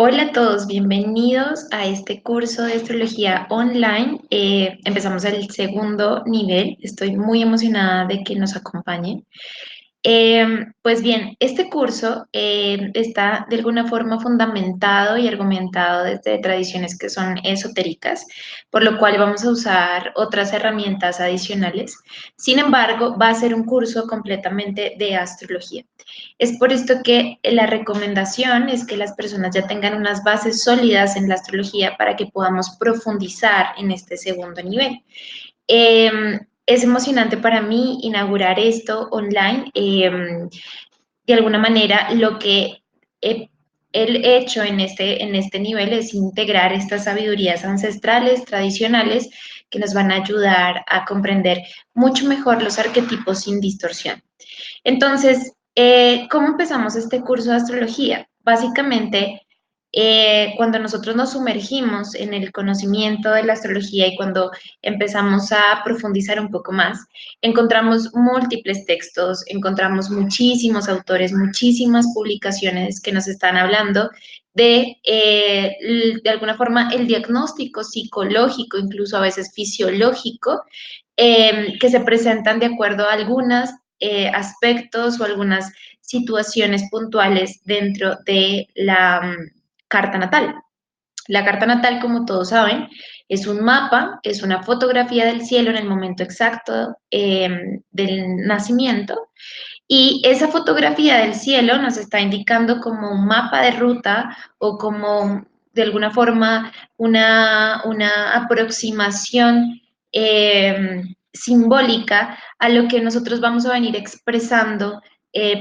Hola a todos, bienvenidos a este curso de astrología online. Empezamos el segundo nivel, estoy muy emocionada de que nos acompañen. Pues bien, este curso está de alguna forma fundamentado y argumentado desde tradiciones que son esotéricas, por lo cual vamos a usar otras herramientas adicionales. Sin embargo, va a ser un curso completamente de astrología. Es por esto que la recomendación es que las personas ya tengan unas bases sólidas en la astrología para que podamos profundizar en este segundo nivel. Es emocionante para mí inaugurar esto online. De alguna manera, lo que he, he hecho en este nivel es integrar estas sabidurías ancestrales, tradicionales, que nos van a ayudar a comprender mucho mejor los arquetipos sin distorsión. Entonces, ¿cómo empezamos este curso de astrología? Básicamente, cuando nosotros nos sumergimos en el conocimiento de la astrología y cuando empezamos a profundizar un poco más, encontramos múltiples textos, encontramos muchísimos autores, muchísimas publicaciones que nos están hablando de alguna forma, el diagnóstico psicológico, incluso a veces fisiológico, que se presentan de acuerdo a algunas aspectos o algunas situaciones puntuales dentro de la carta natal. La carta natal, como todos saben, es un mapa, es una fotografía del cielo en el momento exacto del nacimiento y esa fotografía del cielo nos está indicando como un mapa de ruta o como de alguna forma una aproximación simbólica a lo que nosotros vamos a venir expresando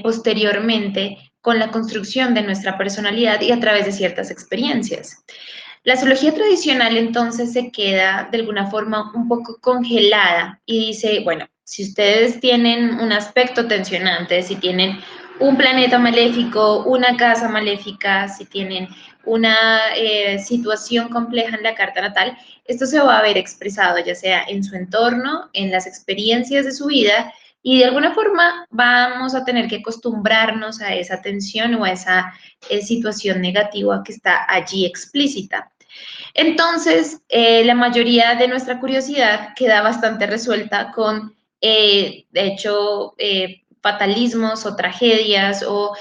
posteriormente con la construcción de nuestra personalidad y a través de ciertas experiencias. La astrología tradicional entonces se queda de alguna forma un poco congelada y dice, bueno, si ustedes tienen un aspecto tensionante, si tienen un planeta maléfico, una casa maléfica, si tienen una situación compleja en la carta natal, esto se va a ver expresado ya sea en su entorno, en las experiencias de su vida y de alguna forma vamos a tener que acostumbrarnos a esa tensión o a esa situación negativa que está allí explícita. Entonces, la mayoría de nuestra curiosidad queda bastante resuelta con, de hecho, fatalismos o tragedias o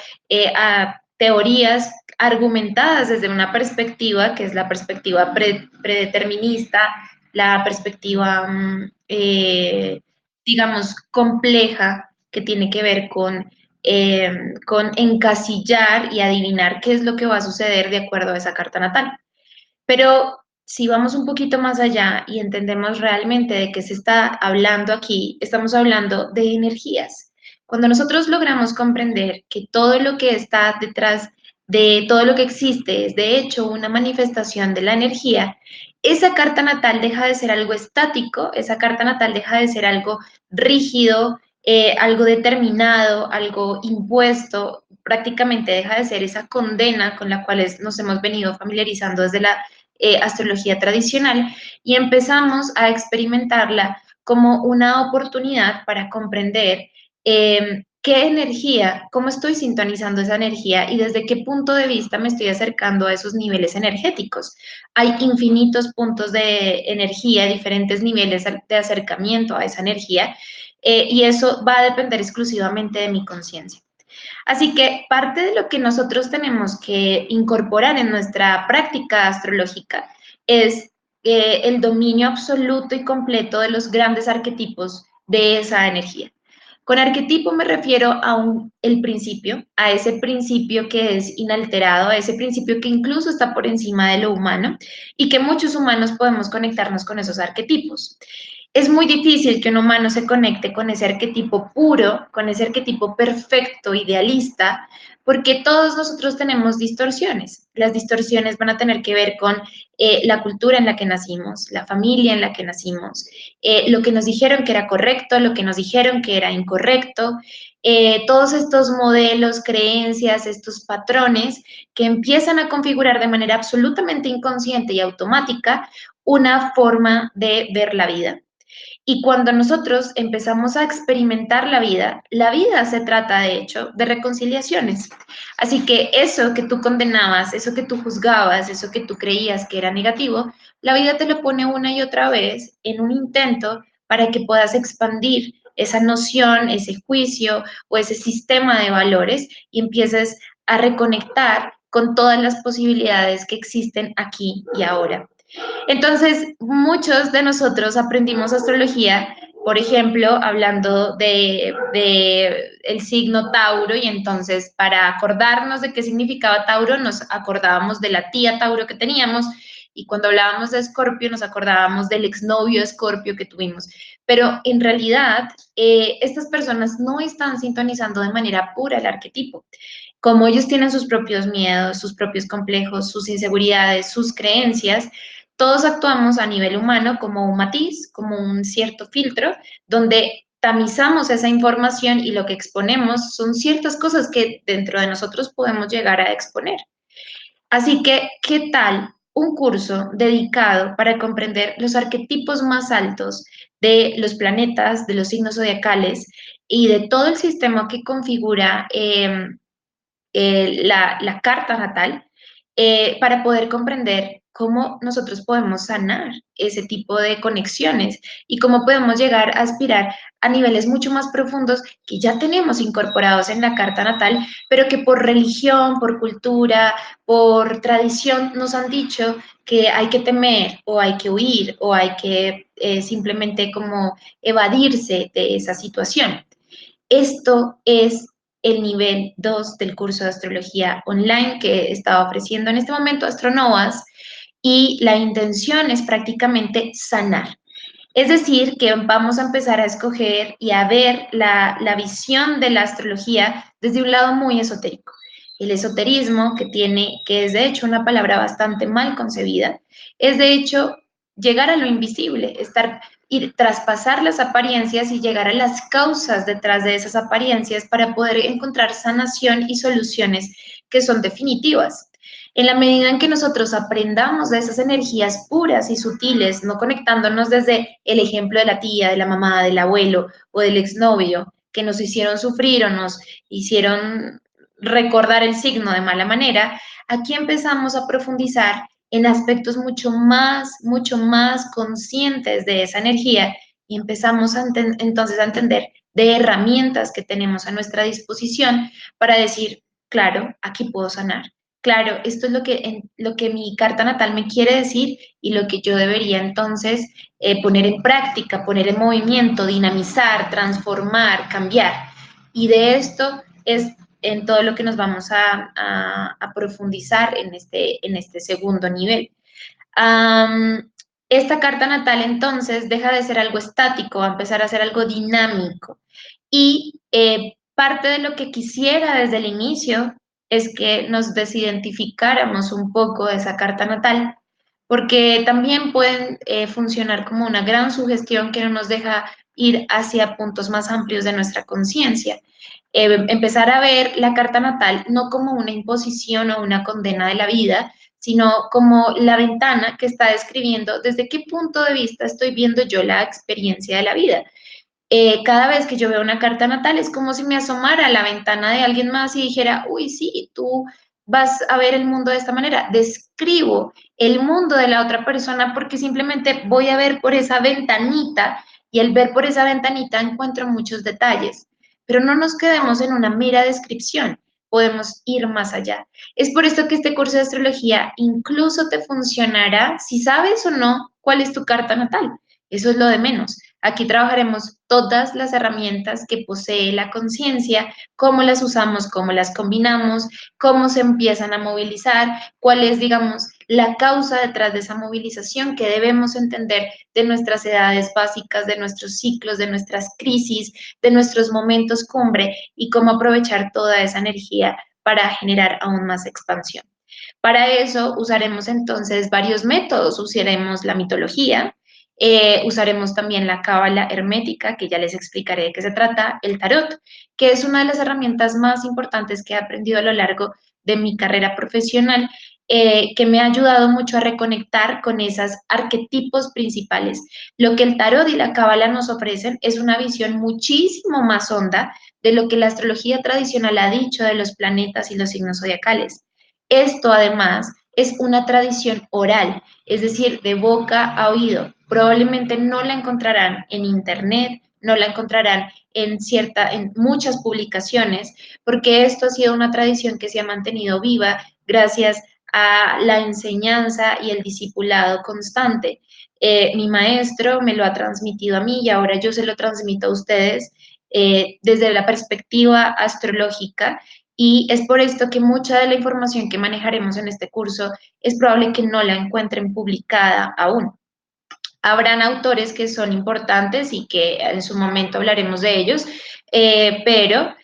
teorías argumentadas desde una perspectiva que es la perspectiva predeterminista, la perspectiva, digamos, compleja que tiene que ver con encasillar y adivinar qué es lo que va a suceder de acuerdo a esa carta natal. Pero si vamos un poquito más allá y entendemos realmente de qué se está hablando aquí, estamos hablando de energías. Cuando nosotros logramos comprender que todo lo que está detrás de todo lo que existe es de hecho una manifestación de la energía, esa carta natal deja de ser algo estático, esa carta natal deja de ser algo rígido, algo determinado, algo impuesto, prácticamente deja de ser esa condena con la cual nos hemos venido familiarizando desde la astrología tradicional y empezamos a experimentarla como una oportunidad para comprender qué energía, cómo estoy sintonizando esa energía y desde qué punto de vista me estoy acercando a esos niveles energéticos. Hay infinitos puntos de energía, diferentes niveles de acercamiento a esa energía y eso va a depender exclusivamente de mi conciencia. Así que parte de lo que nosotros tenemos que incorporar en nuestra práctica astrológica es el dominio absoluto y completo de los grandes arquetipos de esa energía. Con arquetipo me refiero el principio, a ese principio que es inalterado, a ese principio que incluso está por encima de lo humano y que muchos humanos podemos conectarnos con esos arquetipos. Es muy difícil que un humano se conecte con ese arquetipo puro, con ese arquetipo perfecto, idealista, porque todos nosotros tenemos distorsiones. Las distorsiones van a tener que ver con la cultura en la que nacimos, la familia en la que nacimos, lo que nos dijeron que era correcto, lo que nos dijeron que era incorrecto, todos estos modelos, creencias, estos patrones que empiezan a configurar de manera absolutamente inconsciente y automática una forma de ver la vida. Y cuando nosotros empezamos a experimentar la vida se trata de hecho de reconciliaciones. Así que eso que tú condenabas, eso que tú juzgabas, eso que tú creías que era negativo, la vida te lo pone una y otra vez en un intento para que puedas expandir esa noción, ese juicio o ese sistema de valores y empieces a reconectar con todas las posibilidades que existen aquí y ahora. Entonces, muchos de nosotros aprendimos astrología, por ejemplo, hablando de el signo Tauro, y entonces para acordarnos de qué significaba Tauro, nos acordábamos de la tía Tauro que teníamos, y cuando hablábamos de Escorpio, nos acordábamos del exnovio Escorpio que tuvimos. Pero en realidad, estas personas no están sintonizando de manera pura el arquetipo. Como ellos tienen sus propios miedos, sus propios complejos, sus inseguridades, sus creencias, todos actuamos a nivel humano como un matiz, como un cierto filtro, donde tamizamos esa información y lo que exponemos son ciertas cosas que dentro de nosotros podemos llegar a exponer. Así que, ¿qué tal un curso dedicado para comprender los arquetipos más altos de los planetas, de los signos zodiacales y de todo el sistema que configura la carta natal, para poder comprender cómo nosotros podemos sanar ese tipo de conexiones y cómo podemos llegar a aspirar a niveles mucho más profundos que ya tenemos incorporados en la carta natal, pero que por religión, por cultura, por tradición nos han dicho que hay que temer o hay que huir o hay que simplemente como evadirse de esa situación. Esto es el nivel 2 del curso de astrología online que estaba ofreciendo en este momento Astronovas, y la intención es prácticamente sanar. Es decir, que vamos a empezar a escoger y a ver la visión de la astrología desde un lado muy esotérico. El esoterismo, que es de hecho una palabra bastante mal concebida, es de hecho llegar a lo invisible, ir traspasar las apariencias y llegar a las causas detrás de esas apariencias para poder encontrar sanación y soluciones que son definitivas. En la medida en que nosotros aprendamos de esas energías puras y sutiles, no conectándonos desde el ejemplo de la tía, de la mamá, del abuelo o del exnovio, que nos hicieron sufrir o nos hicieron recordar el signo de mala manera, aquí empezamos a profundizar en aspectos mucho más conscientes de esa energía y empezamos entonces a entender de herramientas que tenemos a nuestra disposición para decir, claro, aquí puedo sanar. Claro, esto es lo que mi carta natal me quiere decir y lo que yo debería entonces poner en práctica, poner en movimiento, dinamizar, transformar, cambiar. Y de esto es en todo lo que nos vamos a profundizar en este segundo nivel. Esta carta natal entonces deja de ser algo estático, va a empezar a ser algo dinámico. Y parte de lo que quisiera desde el inicio es que nos desidentificáramos un poco de esa carta natal, porque también pueden funcionar como una gran sugestión que no nos deja ir hacia puntos más amplios de nuestra conciencia. Empezar a ver la carta natal no como una imposición o una condena de la vida, sino como la ventana que está describiendo desde qué punto de vista estoy viendo yo la experiencia de la vida. Cada vez que yo veo una carta natal es como si me asomara a la ventana de alguien más y dijera, uy, sí, tú vas a ver el mundo de esta manera. Describo el mundo de la otra persona porque simplemente voy a ver por esa ventanita y al ver por esa ventanita encuentro muchos detalles. Pero no nos quedemos en una mera descripción, podemos ir más allá. Es por esto que este curso de astrología incluso te funcionará si sabes o no cuál es tu carta natal. Eso es lo de menos. Aquí trabajaremos todas las herramientas que posee la conciencia, cómo las usamos, cómo las combinamos, cómo se empiezan a movilizar, cuál es, digamos, la causa detrás de esa movilización que debemos entender de nuestras edades básicas, de nuestros ciclos, de nuestras crisis, de nuestros momentos cumbre y cómo aprovechar toda esa energía para generar aún más expansión. Para eso usaremos entonces varios métodos, usaremos la mitología, usaremos también la cábala hermética, que ya les explicaré de qué se trata, el tarot, que es una de las herramientas más importantes que he aprendido a lo largo de mi carrera profesional, que me ha ayudado mucho a reconectar con esos arquetipos principales. Lo que el tarot y la cábala nos ofrecen es una visión muchísimo más honda de lo que la astrología tradicional ha dicho de los planetas y los signos zodiacales. Esto además es una tradición oral, es decir, de boca a oído. Probablemente no la encontrarán en internet, no la encontrarán en muchas publicaciones, porque esto ha sido una tradición que se ha mantenido viva gracias a la enseñanza y el discipulado constante. Mi maestro me lo ha transmitido a mí y ahora yo se lo transmito a ustedes desde la perspectiva astrológica, y es por esto que mucha de la información que manejaremos en este curso es probable que no la encuentren publicada aún. Habrán autores que son importantes y que en su momento hablaremos de ellos, pero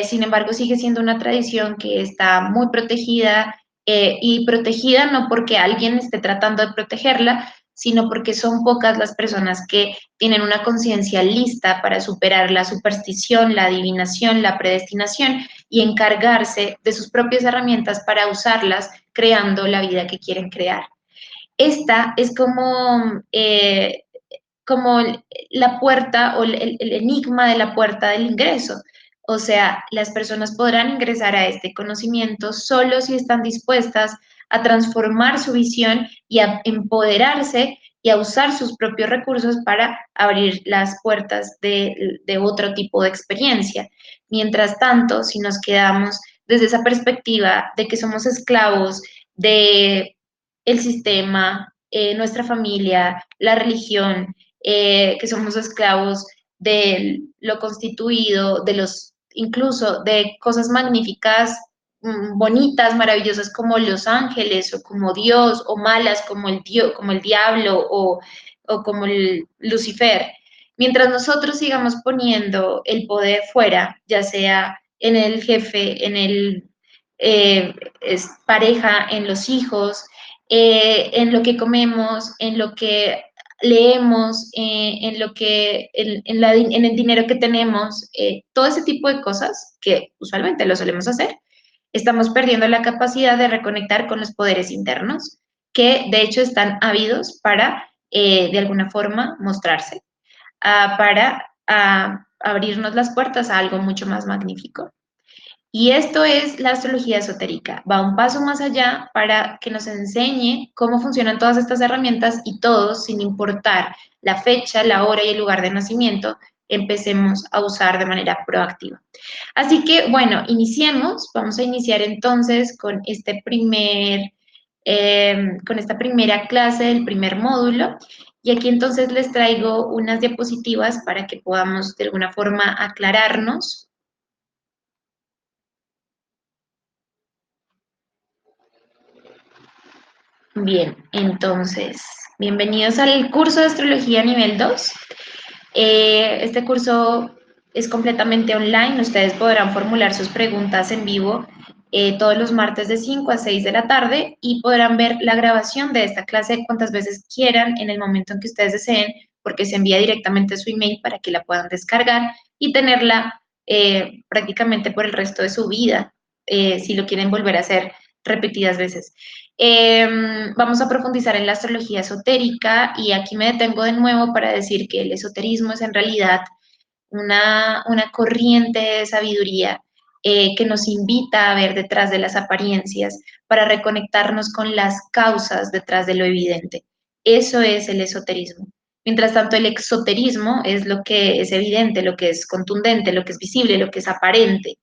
sin embargo sigue siendo una tradición que está muy protegida, y protegida no porque alguien esté tratando de protegerla, sino porque son pocas las personas que tienen una conciencia lista para superar la superstición, la adivinación, la predestinación y encargarse de sus propias herramientas para usarlas creando la vida que quieren crear. Esta es como la puerta o el enigma de la puerta del ingreso. O sea, las personas podrán ingresar a este conocimiento solo si están dispuestas a transformar su visión y a empoderarse y a usar sus propios recursos para abrir las puertas de otro tipo de experiencia. Mientras tanto, si nos quedamos desde esa perspectiva de que somos esclavos de el sistema, nuestra familia, la religión, que somos esclavos de lo constituido, de los, incluso de cosas magníficas, bonitas, maravillosas como los ángeles o como Dios, o malas como el Dios, como el diablo o como el Lucifer. Mientras nosotros sigamos poniendo el poder fuera, ya sea en el jefe, en el pareja, en los hijos, en lo que comemos, en lo que leemos, en lo que, en el dinero que tenemos, todo ese tipo de cosas que usualmente lo solemos hacer, estamos perdiendo la capacidad de reconectar con los poderes internos, que de hecho están ávidos para, de alguna forma, mostrarse, para abrirnos las puertas a algo mucho más magnífico. Y esto es la astrología esotérica. Va un paso más allá para que nos enseñe cómo funcionan todas estas herramientas y todos, sin importar la fecha, la hora y el lugar de nacimiento, empecemos a usar de manera proactiva. Así que, bueno, iniciemos. Vamos a iniciar entonces con con esta primera clase del primer módulo. Y aquí entonces les traigo unas diapositivas para que podamos de alguna forma aclararnos. Bien, entonces, bienvenidos al curso de astrología nivel 2. Este curso es completamente online. Ustedes podrán formular sus preguntas en vivo todos los martes de 5 a 6 de la tarde y podrán ver la grabación de esta clase cuantas veces quieran en el momento en que ustedes deseen, porque se envía directamente a su email para que la puedan descargar y tenerla prácticamente por el resto de su vida, si lo quieren volver a hacer repetidas veces. Vamos a profundizar en la astrología esotérica y aquí me detengo de nuevo para decir que el esoterismo es en realidad una corriente de sabiduría que nos invita a ver detrás de las apariencias para reconectarnos con las causas detrás de lo evidente. Eso es el esoterismo. Mientras tanto, el exoterismo es lo que es evidente, lo que es contundente, lo que es visible, lo que es aparente.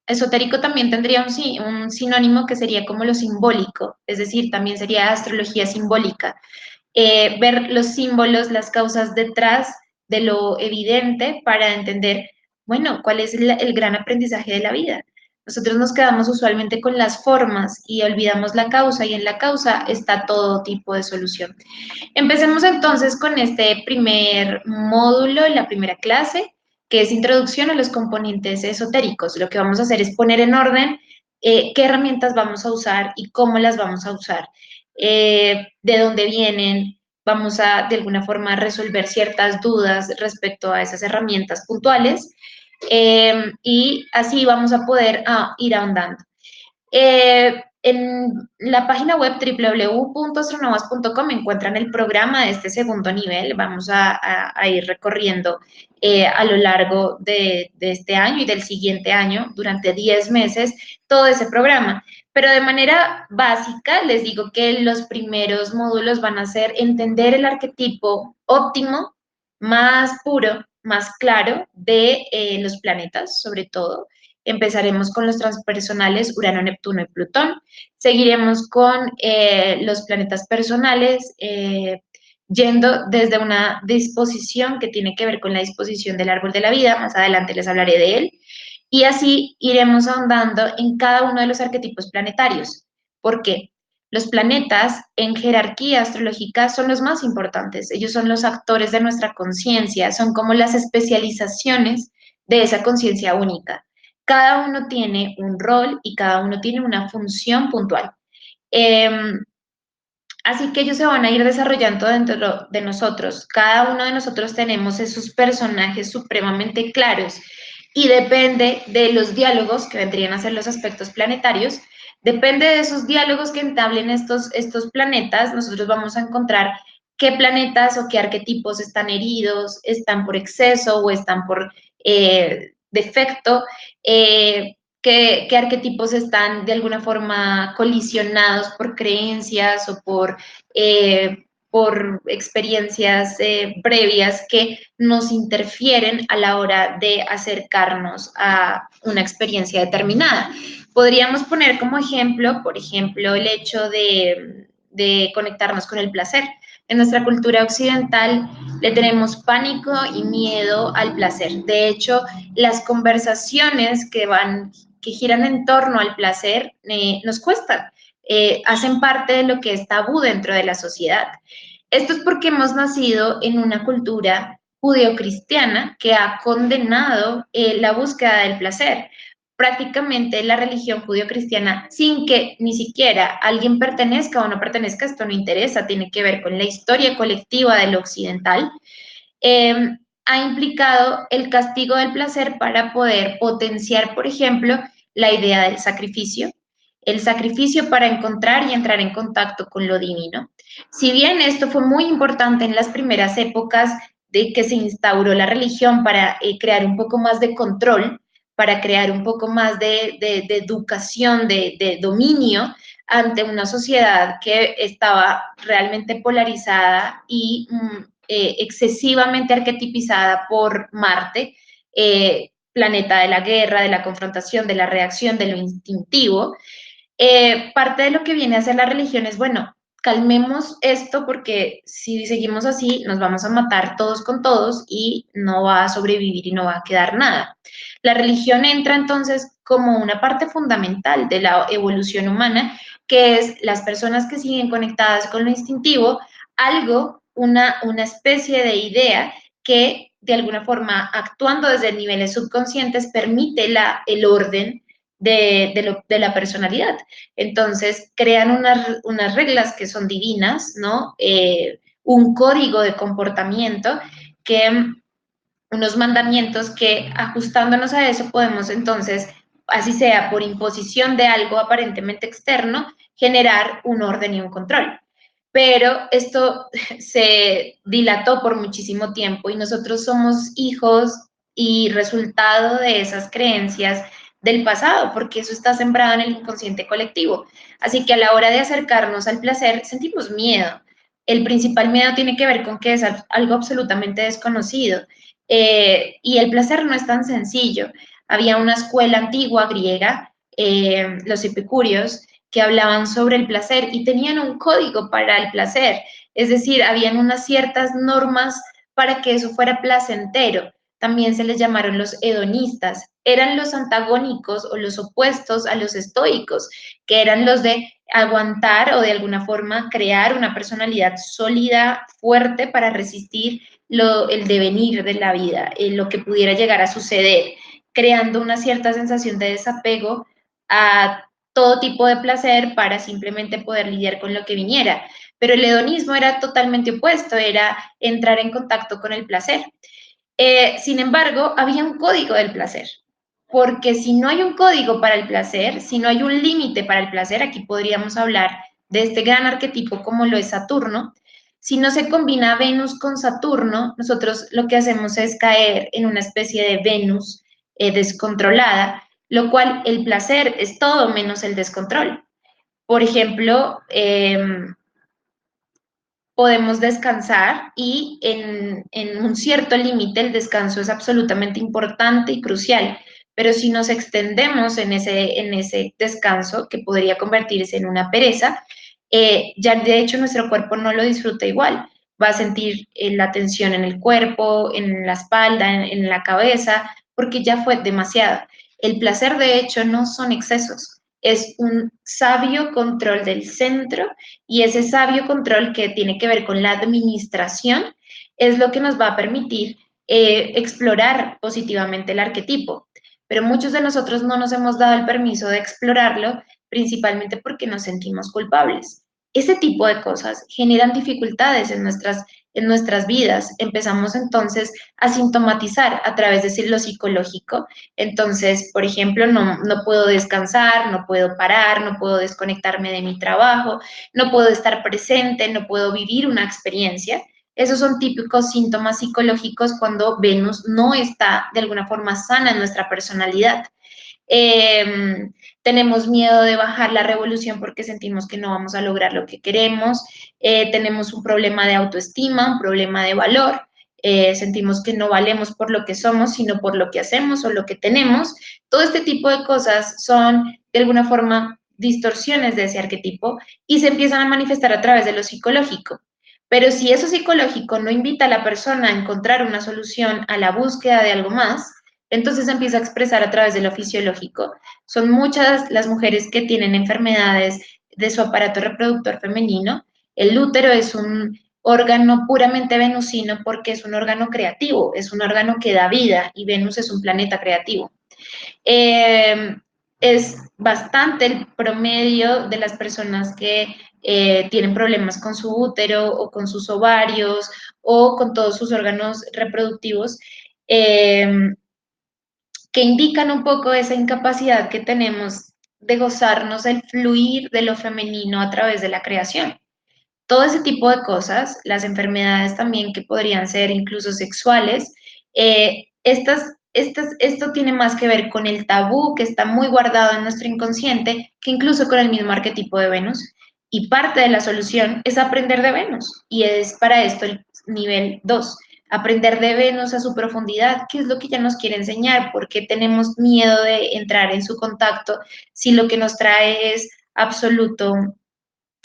Esotérico también tendría un sinónimo que sería como lo simbólico, es decir, también sería astrología simbólica. Ver los símbolos, las causas detrás de lo evidente para entender, bueno, cuál es el gran aprendizaje de la vida. Nosotros nos quedamos usualmente con las formas y olvidamos la causa, y en la causa está todo tipo de solución. Empecemos entonces con este primer módulo, la primera clase, que es Introducción a los componentes esotéricos. Lo que vamos a hacer es poner en orden qué herramientas vamos a usar y cómo las vamos a usar, de dónde vienen. Vamos a, de alguna forma, resolver ciertas dudas respecto a esas herramientas puntuales, y así vamos a poder ir ahondando. En la página web www.astronovas.com encuentran el programa de este segundo nivel. Vamos a ir recorriendo a lo largo de este año y del siguiente año, durante 10 meses, todo ese programa. Pero de manera básica, les digo que los primeros módulos van a ser entender el arquetipo óptimo, más puro, más claro de los planetas, sobre todo. Empezaremos con los transpersonales Urano, Neptuno y Plutón. Seguiremos con los planetas personales, yendo desde una disposición que tiene que ver con la disposición del árbol de la vida. Más adelante les hablaré de él. Y así iremos ahondando en cada uno de los arquetipos planetarios. ¿Por qué? Los planetas en jerarquía astrológica son los más importantes. Ellos son los actores de nuestra conciencia, son como las especializaciones de esa conciencia única. Cada uno tiene un rol y cada uno tiene una función puntual. Eh, Así que ellos se van a ir desarrollando dentro de nosotros. Cada uno de nosotros tenemos esos personajes supremamente claros y depende de los diálogos que vendrían a ser los aspectos planetarios. Depende de esos diálogos que entablen estos planetas, nosotros vamos a encontrar qué planetas o qué arquetipos están heridos, están por exceso o están por defecto. Qué arquetipos están de alguna forma colisionados por creencias o por experiencias previas que nos interfieren a la hora de acercarnos a una experiencia determinada. Podríamos poner como ejemplo, por ejemplo, el hecho de conectarnos con el placer. En nuestra cultura occidental le tenemos pánico y miedo al placer. De hecho, las conversaciones que giran en torno al placer nos cuestan, hacen parte de lo que es tabú dentro de la sociedad. Esto es porque hemos nacido en una cultura judeocristiana que ha condenado la búsqueda del placer. Prácticamente la religión judeocristiana, sin que ni siquiera alguien pertenezca o no pertenezca, esto no interesa, tiene que ver con la historia colectiva del occidental, ha implicado el castigo del placer para poder potenciar, por ejemplo, la idea del sacrificio, el sacrificio para encontrar y entrar en contacto con lo divino. Si bien esto fue muy importante en las primeras épocas de que se instauró la religión para crear un poco más de control, para crear un poco más de educación, de dominio ante una sociedad que estaba realmente polarizada y excesivamente arquetipizada por Marte, planeta de la guerra, de la confrontación, de la reacción, de lo instintivo. Parte de lo que viene a ser la religión es, bueno, calmemos esto porque si seguimos así nos vamos a matar todos con todos y no va a sobrevivir y no va a quedar nada. La religión entra entonces como una parte fundamental de la evolución humana, que es las personas que siguen conectadas con lo instintivo, algo, una especie de idea que de alguna forma, actuando desde niveles subconscientes, permite el orden de la personalidad. Entonces, crean unas reglas que son divinas, ¿no? Un código de comportamiento que unos mandamientos que ajustándonos a eso podemos entonces, así sea por imposición de algo aparentemente externo, generar un orden y un control. Pero esto se dilató por muchísimo tiempo y nosotros somos hijos y resultado de esas creencias del pasado, porque eso está sembrado en el inconsciente colectivo. Así que a la hora de acercarnos al placer sentimos miedo. El principal miedo tiene que ver con que es algo absolutamente desconocido. Y el placer no es tan sencillo. Había una escuela antigua griega, los epicúreos, que hablaban sobre el placer y tenían un código para el placer. Es decir, habían unas ciertas normas para que eso fuera placentero. También se les llamaron los hedonistas. Eran los antagónicos o los opuestos a los estoicos, que eran los de aguantar o de alguna forma crear una personalidad sólida, fuerte para resistir el devenir de la vida, lo que pudiera llegar a suceder, creando una cierta sensación de desapego a todo tipo de placer para simplemente poder lidiar con lo que viniera. Pero el hedonismo era totalmente opuesto, era entrar en contacto con el placer. Sin embargo, había un código del placer. porque si no hay un código para el placer, si no hay un límite para el placer, aquí podríamos hablar de este gran arquetipo como lo es Saturno. Si no se combina Venus con Saturno, nosotros lo que hacemos es caer en una especie de Venus descontrolada, lo cual el placer es todo menos el descontrol. Por ejemplo, podemos descansar y en un cierto límite el descanso es absolutamente importante y crucial, pero si nos extendemos en ese descanso, que podría convertirse en una pereza, ya de hecho nuestro cuerpo no lo disfruta igual. Va a sentir la tensión en el cuerpo, en la espalda, en la cabeza, porque ya fue demasiado. El placer, de hecho, no son excesos, es un sabio control del centro y ese sabio control que tiene que ver con la administración es lo que nos va a permitir explorar positivamente el arquetipo. Pero muchos de nosotros no nos hemos dado el permiso de explorarlo, principalmente porque nos sentimos culpables. Ese tipo de cosas generan dificultades en nuestras vidas. Empezamos entonces a sintomatizar a través de lo psicológico. Entonces, por ejemplo, no puedo descansar, no puedo parar, no puedo desconectarme de mi trabajo, no puedo estar presente, no puedo vivir una experiencia. Esos son típicos síntomas psicológicos cuando Venus no está de alguna forma sana en nuestra personalidad. Eh, Tenemos miedo de bajar la revolución porque sentimos que no vamos a lograr lo que queremos, tenemos un problema de autoestima, un problema de valor, sentimos que no valemos por lo que somos, sino por lo que hacemos o lo que tenemos. Todo este tipo de cosas son de alguna forma distorsiones de ese arquetipo y se empiezan a manifestar a través de lo psicológico. Pero si eso psicológico no invita a la persona a encontrar una solución a la búsqueda de algo más, entonces se empieza a expresar a través de lo fisiológico. Son muchas las mujeres que tienen enfermedades de su aparato reproductor femenino. El útero es un órgano puramente venusino porque es un órgano creativo, es un órgano que da vida y Venus es un planeta creativo. Eh, es bastante el promedio de las personas que tienen problemas con su útero o con sus ovarios o con todos sus órganos reproductivos. Eh, que indican un poco esa incapacidad que tenemos de gozarnos el fluir de lo femenino a través de la creación. Todo ese tipo de cosas, las enfermedades también que podrían ser incluso sexuales, esto tiene más que ver con el tabú que está muy guardado en nuestro inconsciente que incluso con el mismo arquetipo de Venus. Y parte de la solución es aprender de Venus. Y es para esto el nivel 2, aprender de Venus a su profundidad, qué es lo que ella nos quiere enseñar, porque tenemos miedo de entrar en su contacto si lo que nos trae es absoluto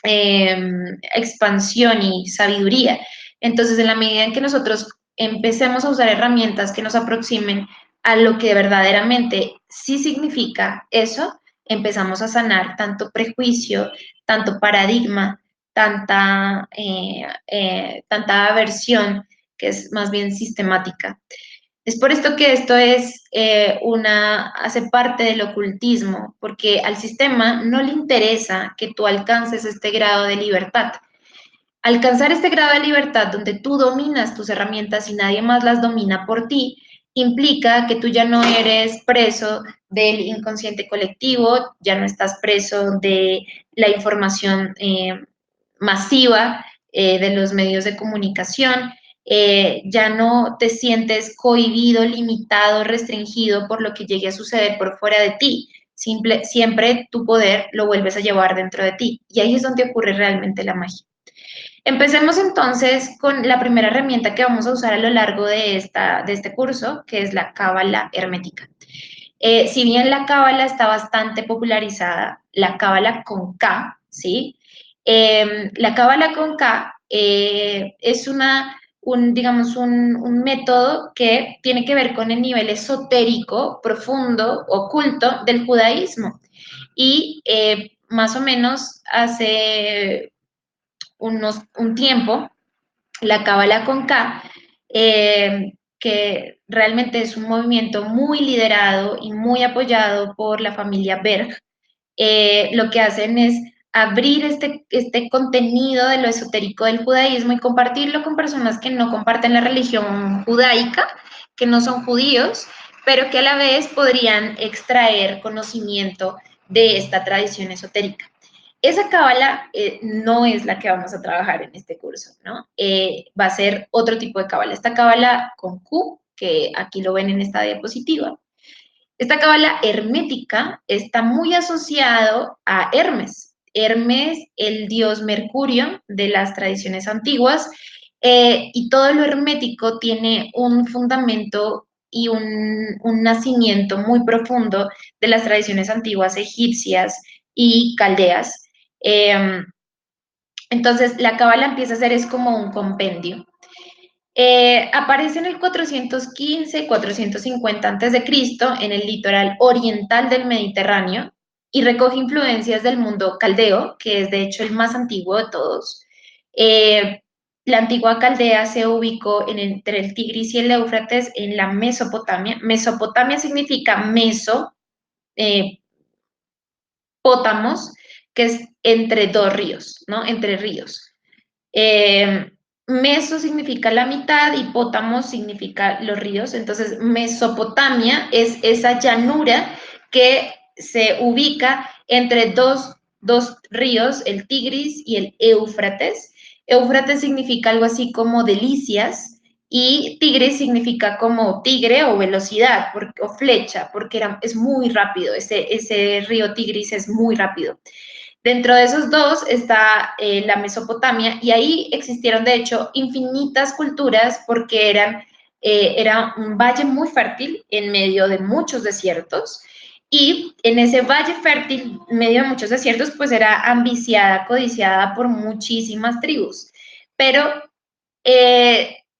expansión y sabiduría. Entonces, en la medida en que nosotros empecemos a usar herramientas que nos aproximen a lo que verdaderamente sí significa eso, empezamos a sanar tanto prejuicio, tanto paradigma, tanta aversión, que es más bien sistemática. Es por esto que esto hace parte del ocultismo, porque al sistema no le interesa que tú alcances este grado de libertad. Alcanzar este grado de libertad donde tú dominas tus herramientas y nadie más las domina por ti, implica que tú ya no eres preso del inconsciente colectivo, ya no estás preso de la información masiva de los medios de comunicación, ya no te sientes cohibido, limitado, restringido por lo que llegue a suceder por fuera de ti. Siempre tu poder lo vuelves a llevar dentro de ti. Y ahí es donde ocurre realmente la magia. Empecemos entonces con la primera herramienta que vamos a usar a lo largo de este curso, que es la cábala hermética. Si bien la cábala está bastante popularizada, la cábala con K, ¿sí? La cábala con K es digamos, un método que tiene que ver con el nivel esotérico, profundo, oculto del judaísmo. Y más o menos hace un tiempo, la cábala con K, que realmente es un movimiento muy liderado y muy apoyado por la familia Berg, lo que hacen es abrir este contenido de lo esotérico del judaísmo y compartirlo con personas que no comparten la religión judaica, que no son judíos, pero que a la vez podrían extraer conocimiento de esta tradición esotérica. Esa cábala no es la que vamos a trabajar en este curso, ¿no? Va a ser otro tipo de cábala. Esta cábala con Q, que aquí lo ven en esta diapositiva. Esta cábala hermética está muy asociado a Hermes. Hermes, el dios Mercurio de las tradiciones antiguas, y todo lo hermético tiene un fundamento y un nacimiento muy profundo de las tradiciones antiguas egipcias y caldeas. Eh, entonces, la cábala empieza a ser es como un compendio. Aparece en el 415, 450 a.C. en el litoral oriental del Mediterráneo y recoge influencias del mundo caldeo, que es de hecho el más antiguo de todos. Eh, la antigua Caldea se ubicó entre el Tigris y el Éufrates en la Mesopotamia. Mesopotamia significa meso, eh, pótamos, que es entre dos ríos, ¿no? Entre ríos. Eh, Meso significa la mitad y Pótamo significa los ríos. Entonces, Mesopotamia es esa llanura que se ubica entre dos ríos, el Tigris y el Éufrates. Éufrates significa algo así como delicias y Tigris significa como tigre o velocidad o flecha, porque es muy rápido, ese río Tigris es muy rápido. Dentro de esos dos está la Mesopotamia y ahí existieron de hecho infinitas culturas porque era un valle muy fértil en medio de muchos desiertos y en ese valle fértil, en medio de muchos desiertos, pues era ambiciada, codiciada por muchísimas tribus. Pero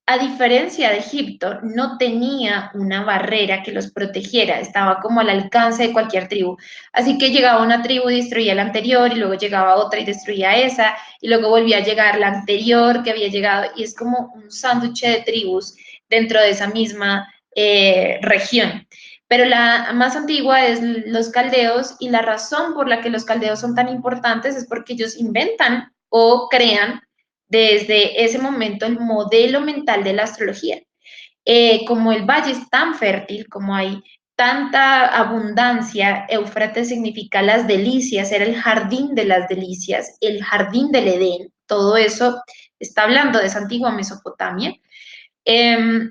a diferencia de Egipto, no tenía una barrera que los protegiera, estaba como al alcance de cualquier tribu. Así que llegaba una tribu y destruía la anterior, y luego llegaba otra y destruía esa, y luego volvía a llegar la anterior que había llegado, y es como un sándwich de tribus dentro de esa misma región. Pero la más antigua es los caldeos, y la razón por la que los caldeos son tan importantes es porque ellos inventan o crean desde ese momento el modelo mental de la astrología. Como el valle es tan fértil, como hay tanta abundancia, Éufrates significa las delicias, era el jardín de las delicias, el jardín del Edén, todo eso está hablando de esa antigua Mesopotamia. Eh,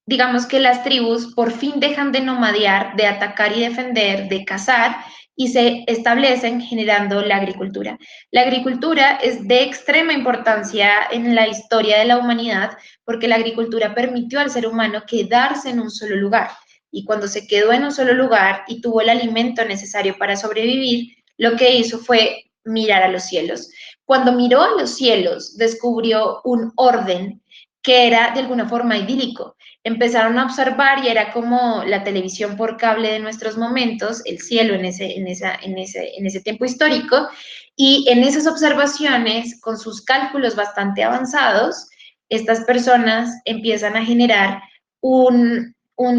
digamos que las tribus por fin dejan de nomadear, de atacar y defender, de cazar y se establecen generando la agricultura. La agricultura es de extrema importancia en la historia de la humanidad porque la agricultura permitió al ser humano quedarse en un solo lugar. Y cuando se quedó en un solo lugar y tuvo el alimento necesario para sobrevivir, lo que hizo fue mirar a los cielos. Cuando miró a los cielos, descubrió un orden que era de alguna forma idílico. Empezaron a observar y era como la televisión por cable de nuestros momentos, el cielo en ese tiempo histórico, y en esas observaciones, con sus cálculos bastante avanzados, estas personas empiezan a generar un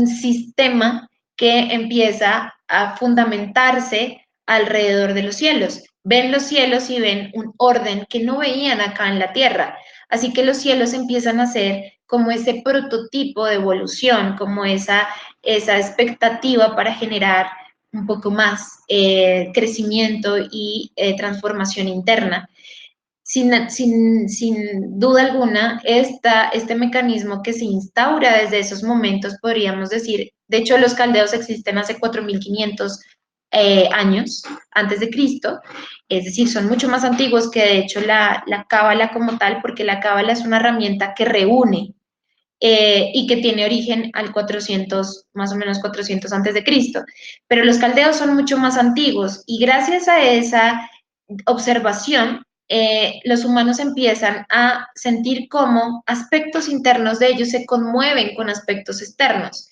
sistema que empieza a fundamentarse alrededor de los cielos. Ven los cielos y ven un orden que no veían acá en la Tierra. Así que los cielos empiezan a ser como ese prototipo de evolución, como esa expectativa para generar un poco más crecimiento y transformación interna. Sin duda alguna, este mecanismo que se instaura desde esos momentos, podríamos decir, de hecho los caldeos existen hace 4.500 años antes de Cristo, es decir, son mucho más antiguos que de hecho la cábala como tal, porque la cábala es una herramienta que reúne y que tiene origen al 400, más o menos 400 antes de Cristo. Pero los caldeos son mucho más antiguos y gracias a esa observación, los humanos empiezan a sentir cómo aspectos internos de ellos se conmueven con aspectos externos.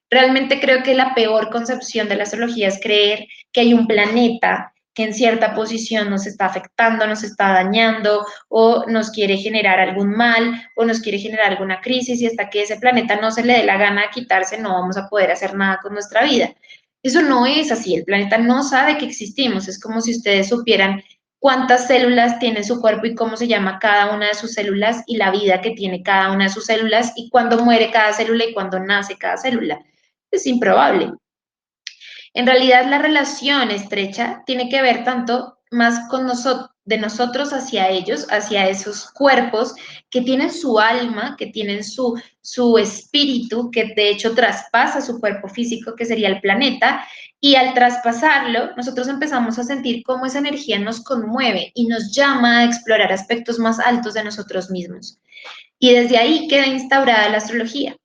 Realmente creo que la peor concepción de la astrología es creer que hay un planeta que en cierta posición nos está afectando, nos está dañando o nos quiere generar algún mal o nos quiere generar alguna crisis y hasta que ese planeta no se le dé la gana de quitarse no vamos a poder hacer nada con nuestra vida. Eso no es así, el planeta no sabe que existimos, es como si ustedes supieran cuántas células tiene su cuerpo y cómo se llama cada una de sus células y la vida que tiene cada una de sus células y cuándo muere cada célula y cuándo nace cada célula. Es improbable. En realidad, la relación estrecha tiene que ver tanto más con nosotros, de nosotros hacia ellos, hacia esos cuerpos que tienen su alma, que tienen su espíritu, que de hecho traspasa su cuerpo físico, que sería el planeta, y al traspasarlo, nosotros empezamos a sentir cómo esa energía nos conmueve y nos llama a explorar aspectos más altos de nosotros mismos. Y desde ahí queda instaurada la astrología.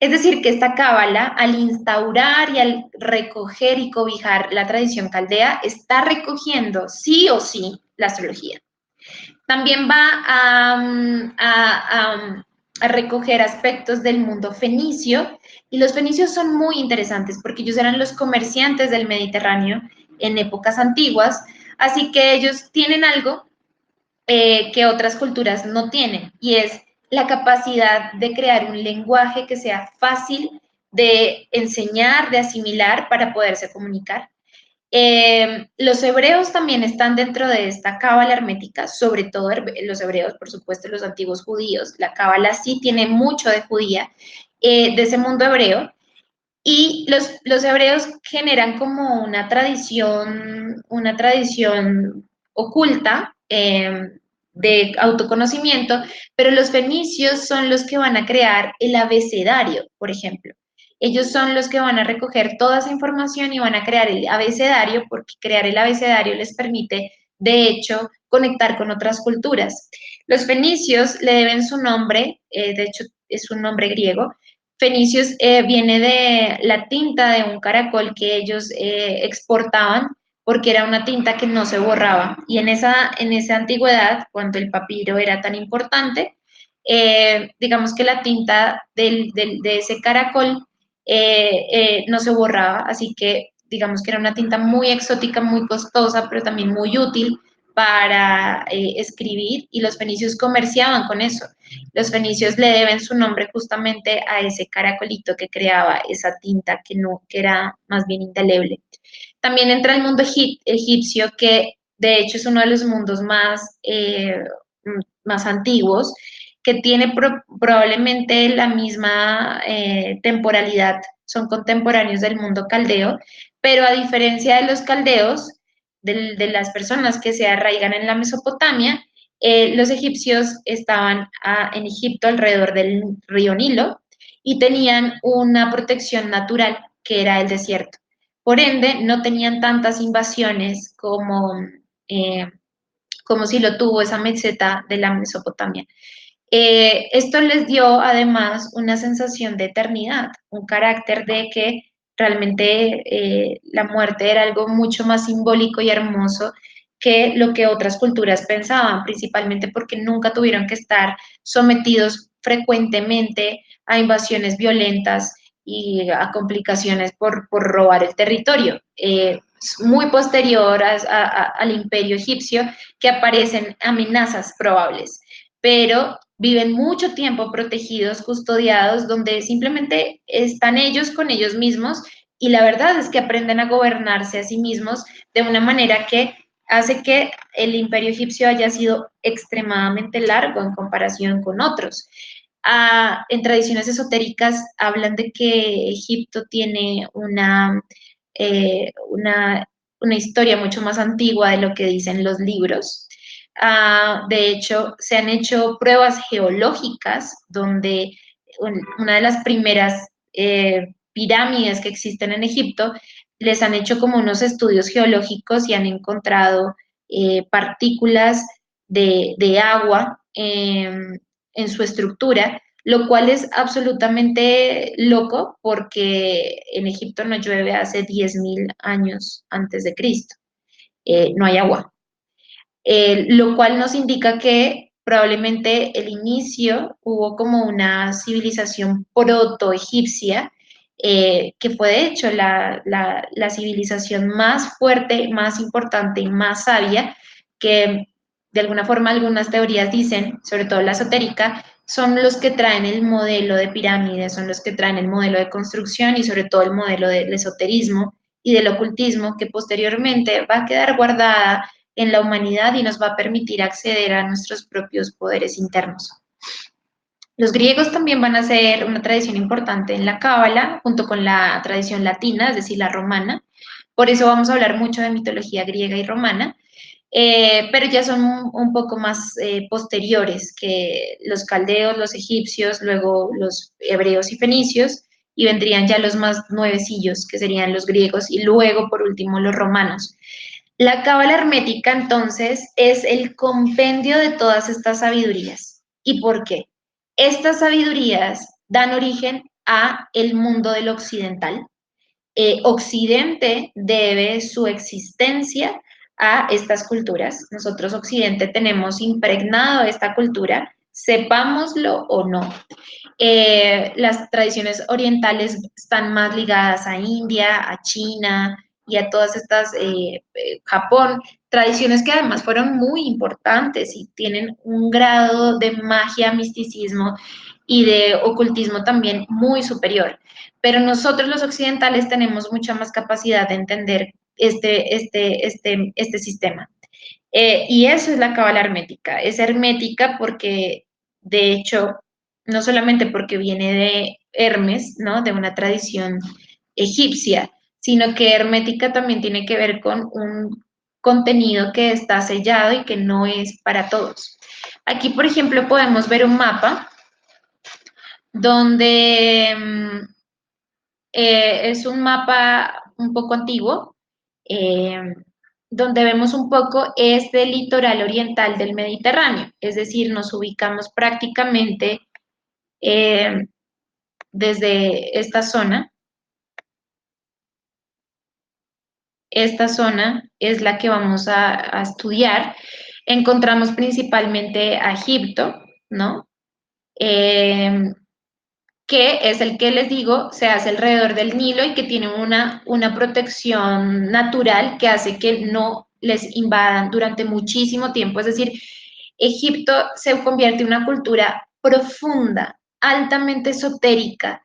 Es decir, que esta cábala, al instaurar y al recoger y cobijar la tradición caldea, está recogiendo sí o sí la astrología. También va a recoger aspectos del mundo fenicio, y los fenicios son muy interesantes porque ellos eran los comerciantes del Mediterráneo en épocas antiguas, así que ellos tienen algo que otras culturas no tienen, y es la capacidad de crear un lenguaje que sea fácil de enseñar, de asimilar para poderse comunicar. Los hebreos también están dentro de esta cábala hermética, sobre todo los hebreos, por supuesto, los antiguos judíos. La cábala sí tiene mucho de judía, de ese mundo hebreo, y los hebreos generan como una tradición oculta de autoconocimiento, pero los fenicios son los que van a crear el abecedario, por ejemplo. Ellos son los que van a recoger toda esa información y van a crear el abecedario, porque crear el abecedario les permite, de hecho, conectar con otras culturas. Los fenicios le deben su nombre, de hecho es un nombre griego. Fenicios viene de la tinta de un caracol que ellos exportaban, porque era una tinta que no se borraba. Y en esa antigüedad, cuando el papiro era tan importante, digamos que la tinta de ese caracol no se borraba, así que digamos que era una tinta muy exótica, muy costosa, pero también muy útil para escribir, y los fenicios comerciaban con eso. Los fenicios le deben su nombre justamente a ese caracolito que creaba esa tinta que, no, que era más bien indeleble. También entra el mundo egipcio, que de hecho es uno de los mundos más antiguos, que tiene probablemente la misma temporalidad, son contemporáneos del mundo caldeo, pero a diferencia de los caldeos, de las personas que se arraigan en la Mesopotamia, los egipcios estaban en Egipto alrededor del río Nilo y tenían una protección natural que era el desierto. Por ende, no tenían tantas invasiones eh, como si lo tuvo esa meseta de la Mesopotamia. Esto les dio además una sensación de eternidad, un carácter de que realmente la muerte era algo mucho más simbólico y hermoso que lo que otras culturas pensaban, principalmente porque nunca tuvieron que estar sometidos frecuentemente a invasiones violentas y a complicaciones por robar el territorio. Muy posterior al imperio egipcio, que aparecen amenazas probables, pero viven mucho tiempo protegidos, custodiados, donde simplemente están ellos con ellos mismos, y la verdad es que aprenden a gobernarse a sí mismos de una manera que hace que el imperio egipcio haya sido extremadamente largo en comparación con otros. En tradiciones esotéricas hablan de que Egipto tiene eh, una, una historia mucho más antigua de lo que dicen los libros. De hecho, se han hecho pruebas geológicas donde una de las primeras pirámides que existen en Egipto, les han hecho como unos estudios geológicos y han encontrado partículas de agua en su estructura, lo cual es absolutamente loco porque en Egipto no llueve hace 10.000 años antes de Cristo. No hay agua, lo cual nos indica que probablemente el inicio hubo como una civilización proto-egipcia, que fue de hecho la civilización más fuerte, más importante y más sabia, que de alguna forma algunas teorías dicen, sobre todo la esotérica, son los que traen el modelo de pirámides, son los que traen el modelo de construcción y sobre todo el modelo del esoterismo y del ocultismo, que posteriormente va a quedar guardada en la humanidad y nos va a permitir acceder a nuestros propios poderes internos. Los griegos también van a ser una tradición importante en la Cábala, junto con la tradición latina, es decir, la romana. Por eso vamos a hablar mucho de mitología griega y romana, pero ya son un poco más posteriores que los caldeos, los egipcios, luego los hebreos y fenicios, y vendrían ya los más nuevecillos, que serían los griegos, y luego, por último, los romanos. La cábala hermética, entonces, es el compendio de todas estas sabidurías. ¿Y por qué? Estas sabidurías dan origen a el mundo del occidental. Occidente debe su existencia a estas culturas. Nosotros, Occidente, tenemos impregnado esta cultura, sepámoslo o no. Las tradiciones orientales están más ligadas a India, a China y a todas estas, Japón, tradiciones que además fueron muy importantes y tienen un grado de magia, misticismo y de ocultismo también muy superior. Pero nosotros los occidentales tenemos mucha más capacidad de entender este sistema. Y eso es la cábala hermética. Es hermética porque, de hecho, no solamente porque viene de Hermes, ¿no? De una tradición egipcia, sino que hermética también tiene que ver con un contenido que está sellado y que no es para todos. Aquí, por ejemplo, podemos ver un mapa donde es un mapa un poco antiguo, eh, donde vemos un poco este litoral oriental del Mediterráneo, es decir, nos ubicamos prácticamente eh, desde esta zona. Esta zona es la que vamos a estudiar. Encontramos principalmente a Egipto, ¿no? Eh, que es el que les digo, se hace alrededor del Nilo y que tiene una protección natural que hace que no les invadan durante muchísimo tiempo. Es decir, Egipto se convierte en una cultura profunda, altamente esotérica,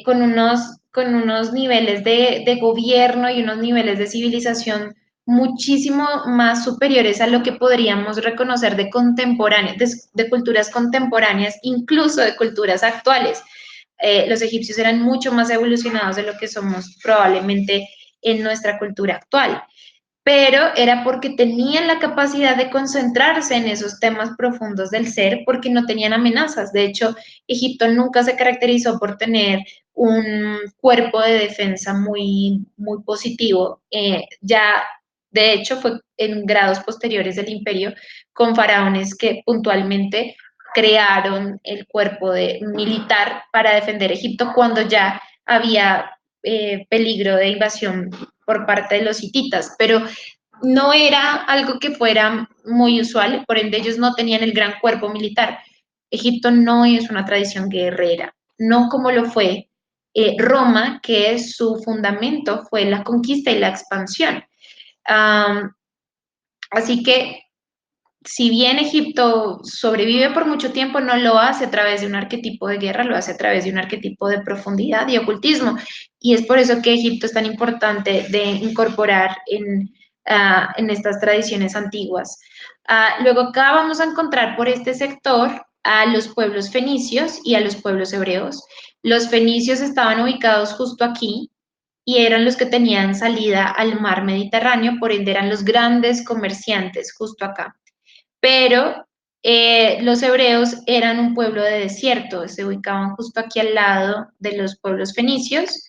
con unos niveles de gobierno y unos niveles de civilización muchísimo más superiores a lo que podríamos reconocer de contemporáneas, de culturas contemporáneas, incluso de culturas actuales. Los egipcios eran mucho más evolucionados de lo que somos probablemente en nuestra cultura actual, pero era porque tenían la capacidad de concentrarse en esos temas profundos del ser porque no tenían amenazas. De hecho, Egipto nunca se caracterizó por tener un cuerpo de defensa muy positivo. Ya, de hecho, fue en grados posteriores del imperio con faraones que puntualmente crearon el cuerpo militar para defender Egipto cuando ya había peligro de invasión por parte de los hititas, pero no era algo que fuera muy usual, por ende ellos no tenían el gran cuerpo militar. Egipto no es una tradición guerrera, no como lo fue Roma, que su fundamento fue la conquista y la expansión. Así que si bien Egipto sobrevive por mucho tiempo, no lo hace a través de un arquetipo de guerra, lo hace a través de un arquetipo de profundidad y ocultismo. Y es por eso que Egipto es tan importante de incorporar en estas tradiciones antiguas. Luego acá vamos a encontrar por este sector a los pueblos fenicios y a los pueblos hebreos. Los fenicios estaban ubicados justo aquí, y eran los que tenían salida al mar Mediterráneo, por ende eran los grandes comerciantes justo acá. Pero los hebreos eran un pueblo de desierto, se ubicaban justo aquí al lado de los pueblos fenicios,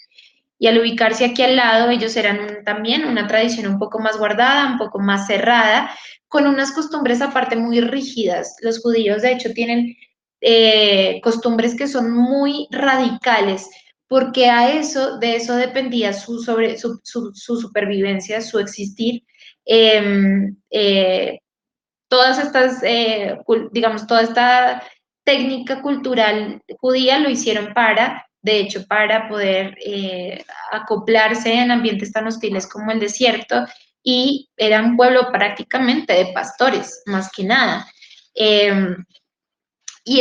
y al ubicarse aquí al lado, ellos eran también una tradición un poco más guardada, un poco más cerrada, con unas costumbres aparte muy rígidas. Los judíos, de hecho, tienen costumbres que son muy radicales, porque de eso dependía su supervivencia, su existir. Eh, eh, Todas estas, digamos, toda esta técnica cultural judía lo hicieron de hecho, para poder acoplarse en ambientes tan hostiles como el desierto, y era un pueblo prácticamente de pastores, más que nada. Eh, y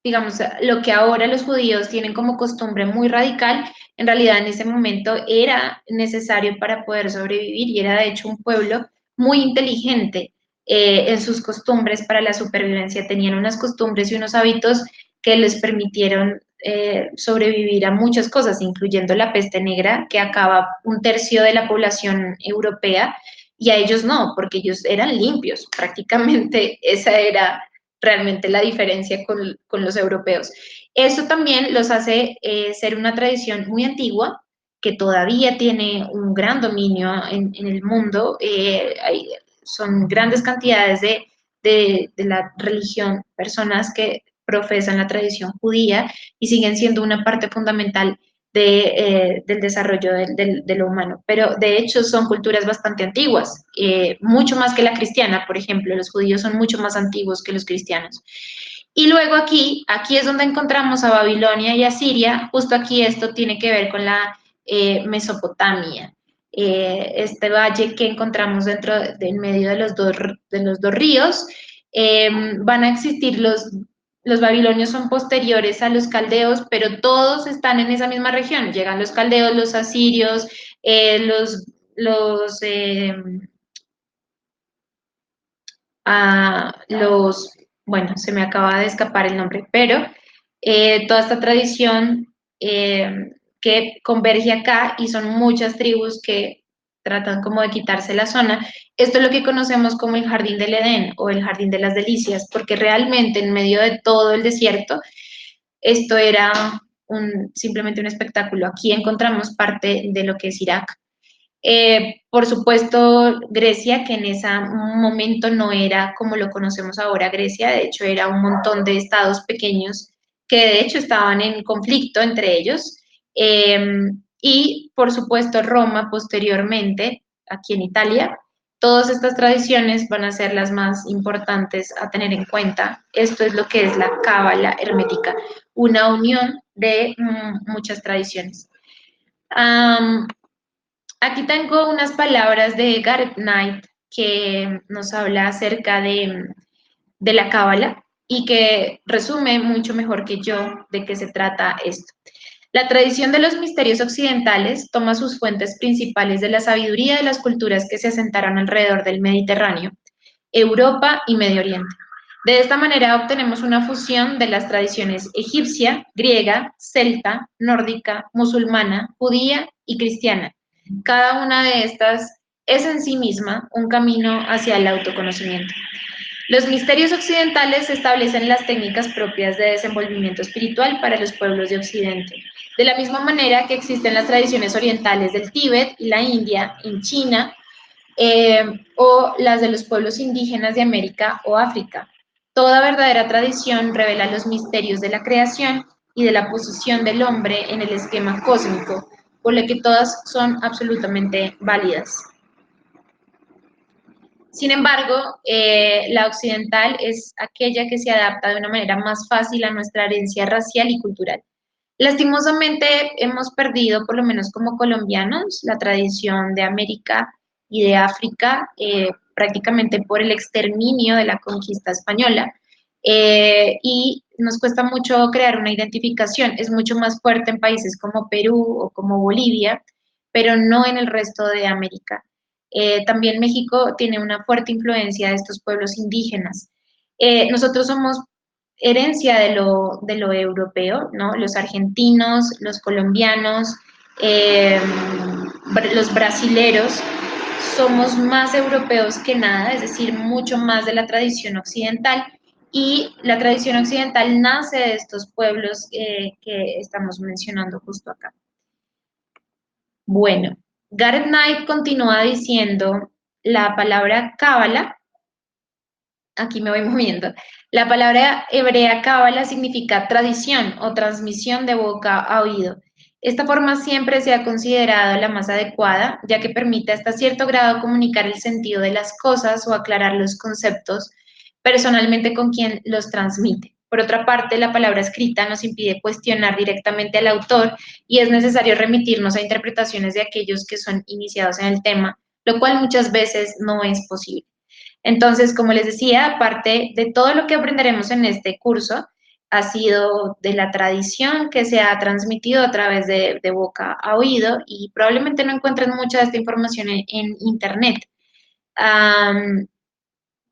digamos, lo que ahora los judíos tienen como costumbre muy radical, en realidad en ese momento era necesario para poder sobrevivir y era de hecho un pueblo muy inteligente, en sus costumbres para la supervivencia. Tenían unas costumbres y unos hábitos que les permitieron sobrevivir a muchas cosas, incluyendo la peste negra, que acaba un tercio de la población europea, y a ellos no, porque ellos eran limpios. Prácticamente esa era realmente la diferencia con los europeos. Eso también los hace ser una tradición muy antigua, que todavía tiene un gran dominio en el mundo. Son grandes cantidades de la religión, personas que profesan la tradición judía y siguen siendo una parte fundamental del desarrollo de lo humano. Pero de hecho son culturas bastante antiguas, mucho más que la cristiana, por ejemplo. Los judíos son mucho más antiguos que los cristianos. Y luego aquí es donde encontramos a Babilonia y a Siria. Justo aquí esto tiene que ver con la Mesopotamia. Este valle que encontramos dentro del medio de los dos ríos. Van a existir los babilonios son posteriores a los caldeos, pero todos están en esa misma región. Llegan los caldeos, los asirios, los, los, bueno, se me acaba de escapar el nombre, pero toda esta tradición que converge acá y son muchas tribus que tratan como de quitarse la zona. Esto es lo que conocemos como el Jardín del Edén o el Jardín de las Delicias, porque realmente en medio de todo el desierto, esto era simplemente un espectáculo. Aquí encontramos parte de lo que es Irak. Por supuesto, Grecia, que en ese momento no era como lo conocemos ahora Grecia, de hecho era un montón de estados pequeños que de hecho estaban en conflicto entre ellos. Y por supuesto Roma posteriormente, aquí en Italia. Todas estas tradiciones van a ser las más importantes a tener en cuenta. Esto es lo que es la cábala hermética, una unión de muchas tradiciones. Aquí tengo unas palabras de Gareth Knight que nos habla acerca de la cábala y que resume mucho mejor que yo de qué se trata esto. La tradición de los misterios occidentales toma sus fuentes principales de la sabiduría de las culturas que se asentaron alrededor del Mediterráneo, Europa y Medio Oriente. De esta manera obtenemos una fusión de las tradiciones egipcia, griega, celta, nórdica, musulmana, judía y cristiana. Cada una de estas es en sí misma un camino hacia el autoconocimiento. Los misterios occidentales establecen las técnicas propias de desenvolvimiento espiritual para los pueblos de Occidente, de la misma manera que existen las tradiciones orientales del Tíbet y la India, en China, o las de los pueblos indígenas de América o África. Toda verdadera tradición revela los misterios de la creación y de la posición del hombre en el esquema cósmico, por lo que todas son absolutamente válidas. Sin embargo, la occidental es aquella que se adapta de una manera más fácil a nuestra herencia racial y cultural. Lastimosamente hemos perdido, por lo menos como colombianos, la tradición de América y de África, prácticamente por el exterminio de la conquista española, y nos cuesta mucho crear una identificación. Es mucho más fuerte en países como Perú o como Bolivia, pero no en el resto de América. También México tiene una fuerte influencia de estos pueblos indígenas. Nosotros somos herencia de lo europeo, ¿no? Los argentinos, los colombianos, los brasileros, somos más europeos que nada, es decir, mucho más de la tradición occidental. Y la tradición occidental nace de estos pueblos que estamos mencionando justo acá. Bueno, Gareth Knight continúa diciendo la palabra cábala, aquí me voy moviendo, la palabra hebrea cábala significa tradición o transmisión de boca a oído. Esta forma siempre se ha considerado la más adecuada, ya que permite hasta cierto grado comunicar el sentido de las cosas o aclarar los conceptos personalmente con quien los transmite. Por otra parte, la palabra escrita nos impide cuestionar directamente al autor y es necesario remitirnos a interpretaciones de aquellos que son iniciados en el tema, lo cual muchas veces no es posible. Entonces, como les decía, parte de todo lo que aprenderemos en este curso ha sido de la tradición que se ha transmitido a través de boca a oído y probablemente no encuentren mucha de esta información en Internet.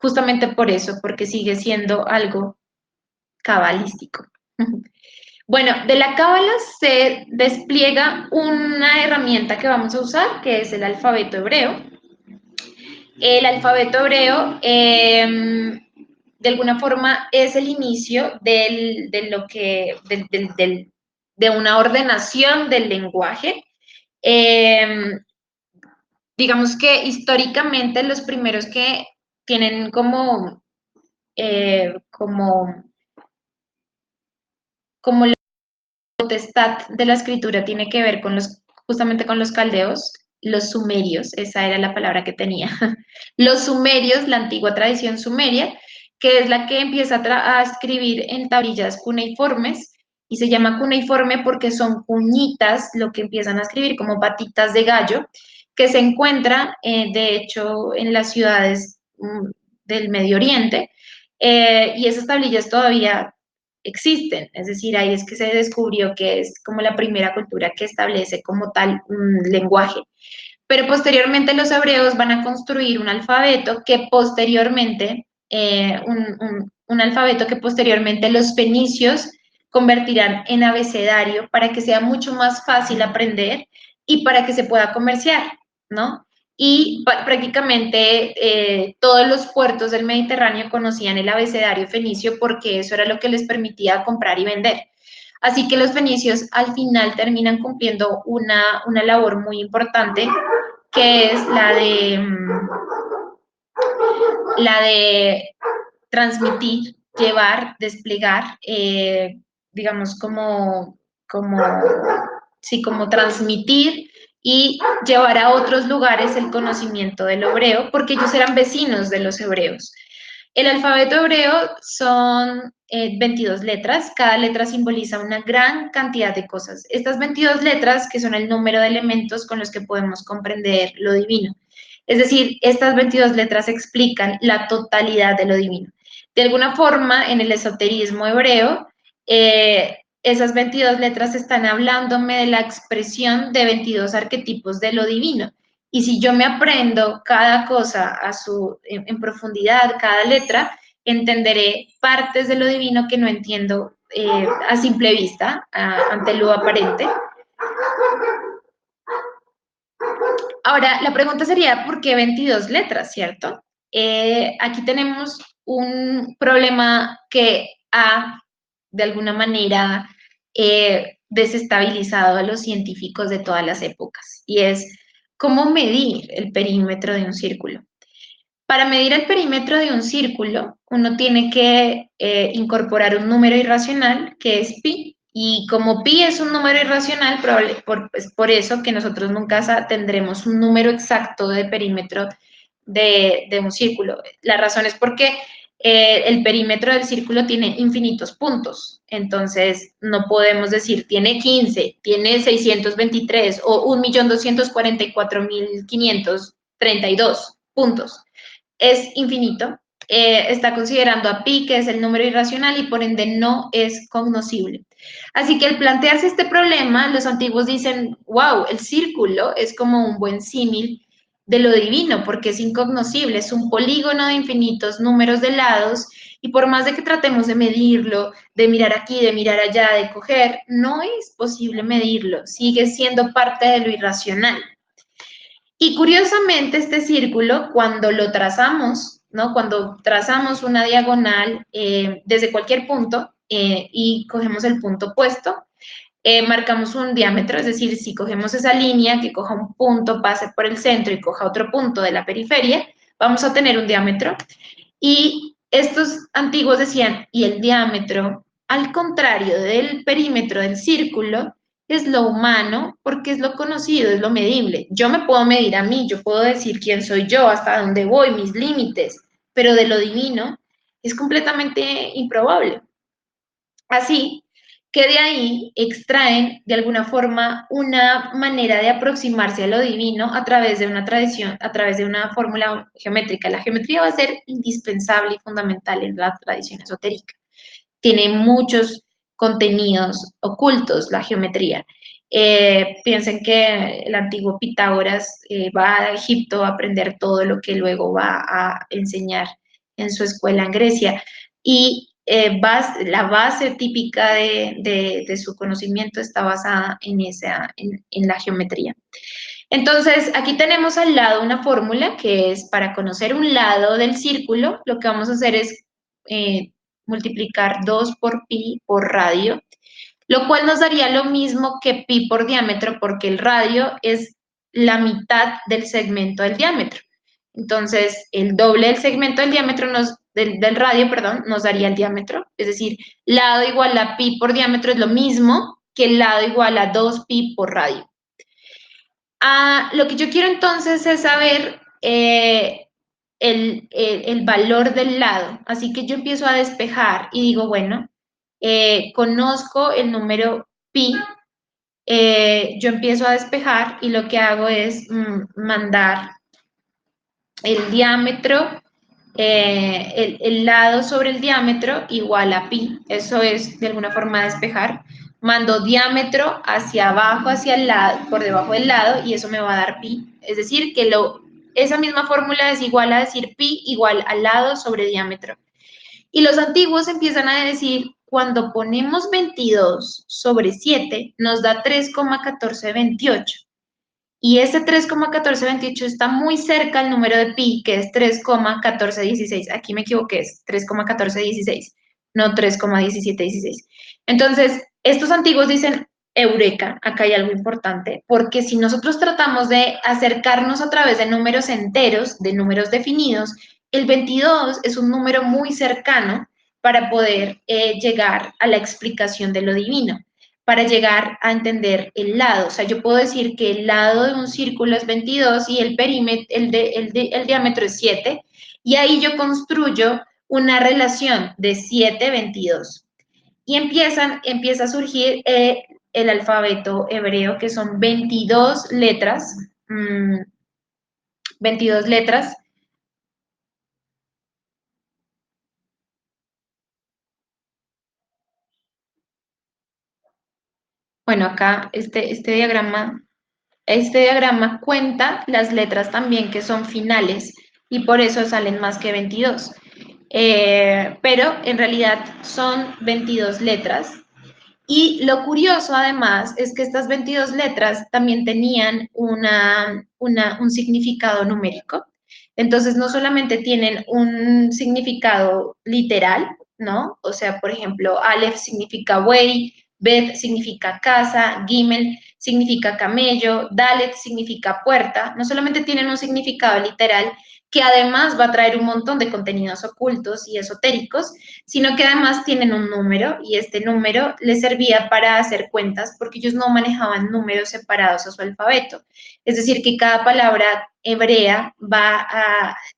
justamente por eso, porque sigue siendo algo cabalístico. Bueno, de la cábala se despliega una herramienta que vamos a usar, que es el alfabeto hebreo. El alfabeto hebreo, de alguna forma, es el inicio de una ordenación del lenguaje. Eh, digamos que históricamente los primeros que tienen como la potestad de la escritura tiene que ver con justamente con los caldeos, los sumerios, esa era la palabra que tenía. Los sumerios, la antigua tradición sumeria, que es la que empieza a escribir en tablillas cuneiformes, y se llama cuneiforme porque son cuñitas lo que empiezan a escribir como patitas de gallo, que se encuentran, de hecho, en las ciudades del Medio Oriente, y esas tablillas todavía existen, es decir, ahí es que se descubrió que es como la primera cultura que establece como tal un lenguaje. Pero posteriormente los hebreos van a construir un alfabeto que posteriormente, un alfabeto que posteriormente los fenicios convertirán en abecedario para que sea mucho más fácil aprender y para que se pueda comerciar, ¿no? Y prácticamente todos los puertos del Mediterráneo conocían el abecedario fenicio porque eso era lo que les permitía comprar y vender. Así que los fenicios al final terminan cumpliendo una labor muy importante, que es la de transmitir, llevar, desplegar, digamos, sí, como transmitir y llevar a otros lugares el conocimiento del hebreo, porque ellos eran vecinos de los hebreos. El alfabeto hebreo son 22 letras, cada letra simboliza una gran cantidad de cosas. Estas 22 letras, que son el número de elementos con los que podemos comprender lo divino. Es decir, estas 22 letras explican la totalidad de lo divino. De alguna forma, en el esoterismo hebreo, esas 22 letras están hablándome de la expresión de 22 arquetipos de lo divino. Y si yo me aprendo cada cosa en profundidad, cada letra, entenderé partes de lo divino que no entiendo a simple vista, ante lo aparente. Ahora, la pregunta sería, ¿por qué 22 letras, cierto? Aquí tenemos un problema que ha, de alguna manera, desestabilizado a los científicos de todas las épocas, y es cómo medir el perímetro de un círculo. Para medir el perímetro de un círculo, uno tiene que incorporar un número irracional, que es pi, y como pi es un número irracional, es por eso que nosotros nunca tendremos un número exacto de perímetro de un círculo. La razón es porque el perímetro del círculo tiene infinitos puntos, entonces no podemos decir tiene 15, tiene 623 o 1.244.532 puntos. Es infinito, está considerando a pi, que es el número irracional, y por ende no es cognoscible. Así que al plantearse este problema, los antiguos dicen, wow, el círculo es como un buen símil de lo divino, porque es incognoscible, es un polígono de infinitos números de lados, y por más de que tratemos de medirlo, de mirar aquí, de mirar allá, de coger, no es posible medirlo, sigue siendo parte de lo irracional. Y curiosamente este círculo, cuando lo trazamos, ¿no? Cuando trazamos una diagonal desde cualquier punto y cogemos el punto opuesto, marcamos un diámetro, es decir, si cogemos esa línea que coja un punto, pase por el centro y coja otro punto de la periferia, vamos a tener un diámetro. Y estos antiguos decían, y el diámetro, al contrario del perímetro del círculo, es lo humano porque es lo conocido, es lo medible. Yo me puedo medir a mí, yo puedo decir quién soy yo, hasta dónde voy, mis límites, pero de lo divino es completamente improbable. Así que de ahí extraen de alguna forma una manera de aproximarse a lo divino a través de una tradición, a través de una fórmula geométrica. La geometría va a ser indispensable y fundamental en la tradición esotérica. Tiene muchos contenidos ocultos la geometría. Piensen que el antiguo Pitágoras va a Egipto a aprender todo lo que luego va a enseñar en su escuela en Grecia. Y la base típica de su conocimiento está basada en la geometría. Entonces, aquí tenemos al lado una fórmula que es para conocer un lado del círculo, lo que vamos a hacer es multiplicar 2 por pi por radio, lo cual nos daría lo mismo que pi por diámetro, porque el radio es la mitad del segmento del diámetro. Entonces, el doble del segmento del diámetro del radio, perdón, nos daría el diámetro. Es decir, lado igual a pi por diámetro es lo mismo que el lado igual a 2 pi por radio. Lo que yo quiero entonces es saber el valor del lado. Así que yo empiezo a despejar y digo, bueno, conozco el número pi, yo empiezo a despejar y lo que hago es mandar el diámetro, el lado sobre el diámetro igual a pi. Eso es de alguna forma despejar. Mando diámetro hacia abajo, hacia el lado, por debajo del lado, y eso me va a dar pi. Es decir, que esa misma fórmula es igual a decir pi igual al lado sobre diámetro. Y los antiguos empiezan a decir, cuando ponemos 22 sobre 7, nos da 3,1428. Y ese 3,1428 está muy cerca al número de pi, que es 3,1416. Aquí me equivoqué, es 3,1416, no 3,1716. Entonces, estos antiguos dicen, eureka, acá hay algo importante, porque si nosotros tratamos de acercarnos a través de números enteros, de números definidos, el 22 es un número muy cercano para poder llegar a la explicación de lo divino, para llegar a entender el lado. O sea, yo puedo decir que el lado de un círculo es 22 y el perímetro, el diámetro es 7, y ahí yo construyo una relación de 7, 22. Y empieza a surgir el alfabeto hebreo, que son 22 letras, 22 letras. Bueno, acá este diagrama cuenta las letras también que son finales y por eso salen más que 22. Pero en realidad son 22 letras. Y lo curioso además es que estas 22 letras también tenían un significado numérico. Entonces no solamente tienen un significado literal, ¿no? O sea, por ejemplo, Aleph significa buey, Bet significa casa, Gimel significa camello, Dalet significa puerta. No solamente tienen un significado literal, que además va a traer un montón de contenidos ocultos y esotéricos, sino que además tienen un número y este número les servía para hacer cuentas porque ellos no manejaban números separados a su alfabeto. Es decir, que cada palabra hebrea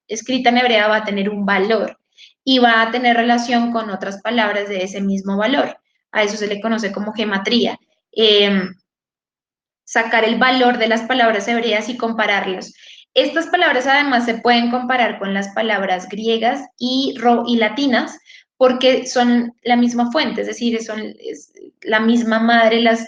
escrita en hebrea va a tener un valor y va a tener relación con otras palabras de ese mismo valor. A eso se le conoce como gematría. Sacar el valor de las palabras hebreas y compararlos. Estas palabras además se pueden comparar con las palabras griegas y latinas porque son la misma fuente, es decir, es la misma madre las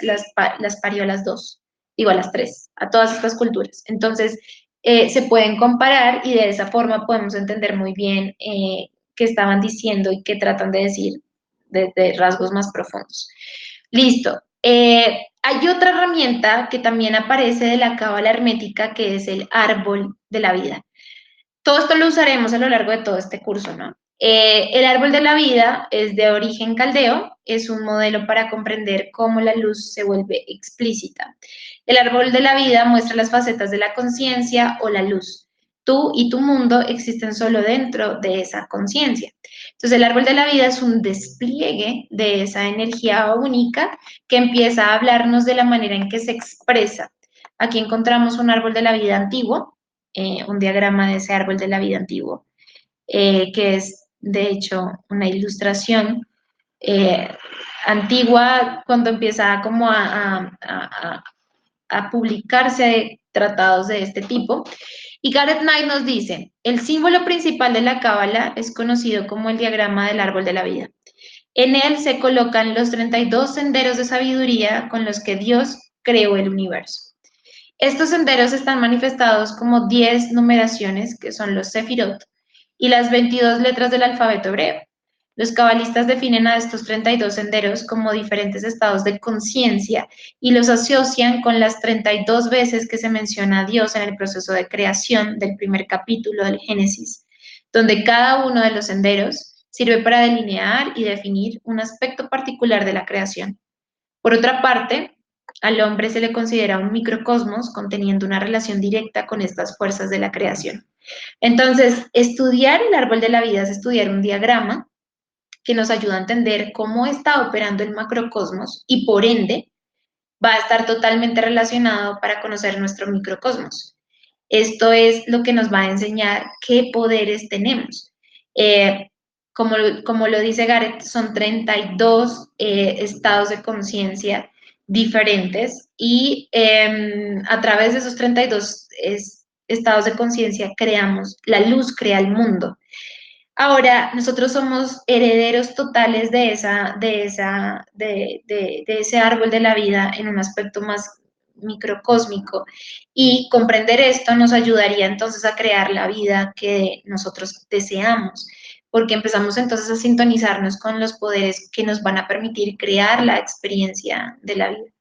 parió a las dos, digo a las tres, a todas estas culturas. Entonces, se pueden comparar y de esa forma podemos entender muy bien qué estaban diciendo y qué tratan de decir de rasgos más profundos. Listo. Hay otra herramienta que también aparece de la cábala hermética, que es el árbol de la vida. Todo esto lo usaremos a lo largo de todo este curso, ¿no? El árbol de la vida es de origen caldeo, es un modelo para comprender cómo la luz se vuelve explícita. El árbol de la vida muestra las facetas de la conciencia o la luz. Tú y tu mundo existen solo dentro de esa conciencia. Entonces, el árbol de la vida es un despliegue de esa energía única que empieza a hablarnos de la manera en que se expresa. Aquí encontramos un árbol de la vida antiguo, un diagrama de ese árbol de la vida antiguo, que es de hecho una ilustración eh, antigua cuando empieza como a publicarse tratados de este tipo. Y Gareth Knight nos dice, el símbolo principal de la cábala es conocido como el diagrama del árbol de la vida. En él se colocan los 32 senderos de sabiduría con los que Dios creó el universo. Estos senderos están manifestados como 10 numeraciones, que son los sefirot, y las 22 letras del alfabeto hebreo. Los cabalistas definen a estos 32 senderos como diferentes estados de conciencia y los asocian con las 32 veces que se menciona a Dios en el proceso de creación del primer capítulo del Génesis, donde cada uno de los senderos sirve para delinear y definir un aspecto particular de la creación. Por otra parte, al hombre se le considera un microcosmos conteniendo una relación directa con estas fuerzas de la creación. Entonces, estudiar el árbol de la vida es estudiar un diagrama que nos ayuda a entender cómo está operando el macrocosmos y por ende va a estar totalmente relacionado para conocer nuestro microcosmos. Esto es lo que nos va a enseñar qué poderes tenemos. Eh, como lo dice Gareth, son 32 estados de conciencia diferentes y a través de esos 32 estados de conciencia creamos, la luz crea el mundo. Ahora, nosotros somos herederos totales de ese árbol de la vida en un aspecto más microcósmico y comprender esto nos ayudaría entonces a crear la vida que nosotros deseamos, porque empezamos entonces a sintonizarnos con los poderes que nos van a permitir crear la experiencia de la vida.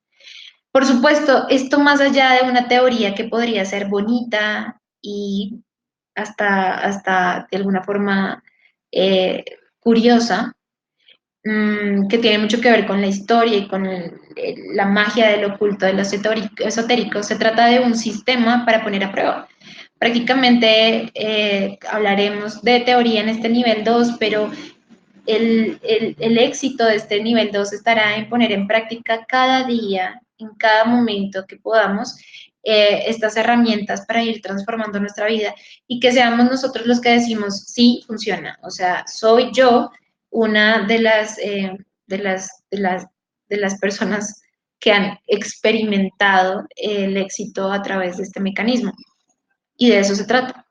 Por supuesto, esto más allá de una teoría que podría ser bonita y hasta de alguna forma curiosa, que tiene mucho que ver con la historia y con la magia del oculto, de lo esotérico. Se trata de un sistema para poner a prueba. Prácticamente hablaremos de teoría en este nivel 2, pero el éxito de este nivel 2 estará en poner en práctica cada día, en cada momento que podamos, estas herramientas para ir transformando nuestra vida y que seamos nosotros los que decimos, sí, funciona. O sea, soy yo una de las personas que han experimentado el éxito a través de este mecanismo. Y de eso se trata.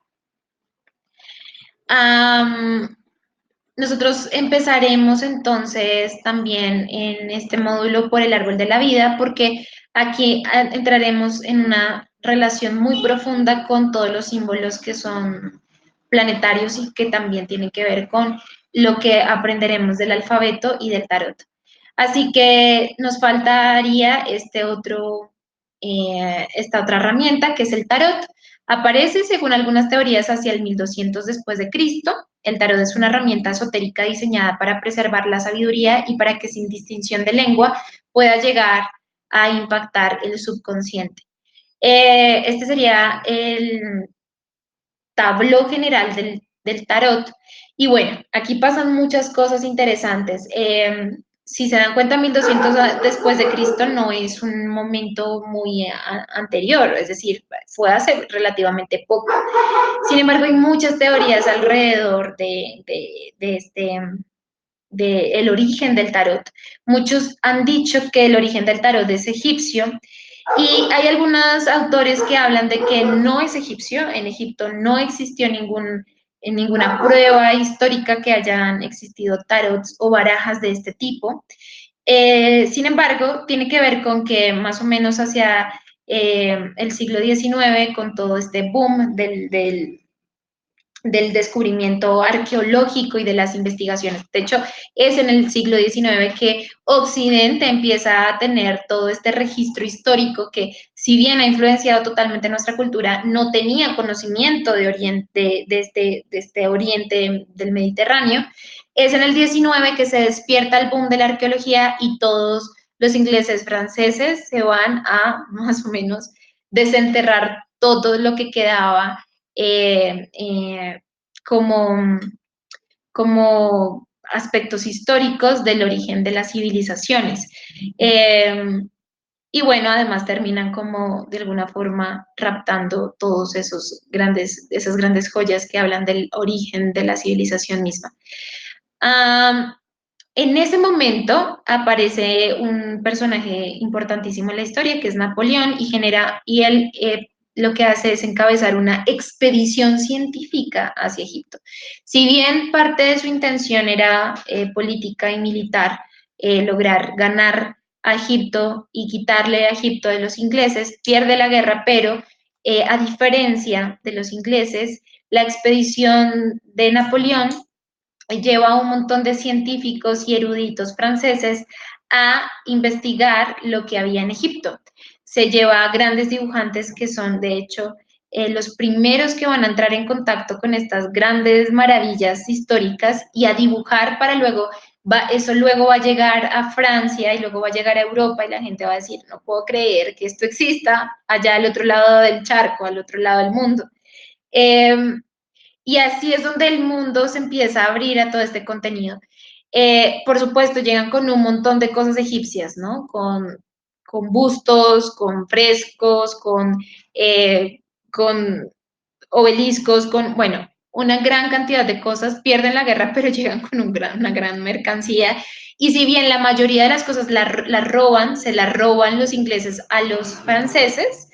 Nosotros empezaremos entonces también en este módulo por el árbol de la vida, porque aquí entraremos en una relación muy profunda con todos los símbolos que son planetarios y que también tienen que ver con lo que aprenderemos del alfabeto y del tarot. Así que nos faltaría esta otra herramienta que es el tarot. Aparece, según algunas teorías, hacia el 1200 después de Cristo. El tarot es una herramienta esotérica diseñada para preservar la sabiduría y para que sin distinción de lengua pueda llegar a impactar el subconsciente. Este sería el tabló general del tarot. Y bueno, aquí pasan muchas cosas interesantes. Si se dan cuenta, 1200 después de Cristo no es un momento muy anterior, es decir, fue hace relativamente poco. Sin embargo, hay muchas teorías alrededor de el origen del tarot. Muchos han dicho que el origen del tarot es egipcio y hay algunos autores que hablan de que no es egipcio. En Egipto no existió ninguna prueba histórica que hayan existido tarots o barajas de este tipo. Sin embargo, tiene que ver con que más o menos hacia el siglo XIX, con todo este boom del descubrimiento arqueológico y de las investigaciones. De hecho, es en el siglo XIX que Occidente empieza a tener todo este registro histórico que, si bien ha influenciado totalmente nuestra cultura, no tenía conocimiento de este oriente del Mediterráneo. Es en el XIX que se despierta el boom de la arqueología y todos los ingleses franceses se van a, más o menos, desenterrar todo lo que quedaba eh, eh, como, como aspectos históricos del origen de las civilizaciones. Y bueno, además terminan como de alguna forma raptando todos esas grandes joyas que hablan del origen de la civilización misma. En ese momento aparece un personaje importantísimo en la historia que es Napoleón y él lo que hace es encabezar una expedición científica hacia Egipto. Si bien parte de su intención era política y militar, lograr ganar a Egipto y quitarle a Egipto de los ingleses, pierde la guerra, pero a diferencia de los ingleses, la expedición de Napoleón lleva a un montón de científicos y eruditos franceses a investigar lo que había en Egipto. Se lleva a grandes dibujantes que son, de hecho, los primeros que van a entrar en contacto con estas grandes maravillas históricas y a dibujar para luego, eso luego va a llegar a Francia y luego va a llegar a Europa y la gente va a decir, no puedo creer que esto exista allá al otro lado del charco, al otro lado del mundo. Y así es donde el mundo se empieza a abrir a todo este contenido. Por supuesto, llegan con un montón de cosas egipcias, ¿no? Con bustos, con frescos, con obeliscos, bueno, una gran cantidad de cosas. Pierden la guerra, pero llegan con una gran mercancía. Y si bien la mayoría de las cosas la roban, se las roban los ingleses a los franceses,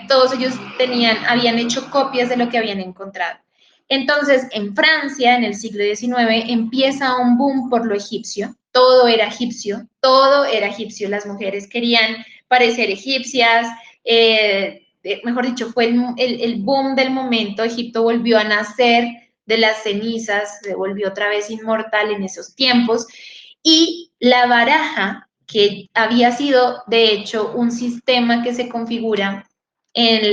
todos ellos habían hecho copias de lo que habían encontrado. Entonces, en Francia, en el siglo XIX, empieza un boom por lo egipcio. Todo era egipcio. Las mujeres querían parecer egipcias. Mejor dicho, fue el boom del momento. Egipto volvió a nacer de las cenizas, se volvió otra vez inmortal en esos tiempos. Y la baraja, que había sido, de hecho, un sistema que se configura en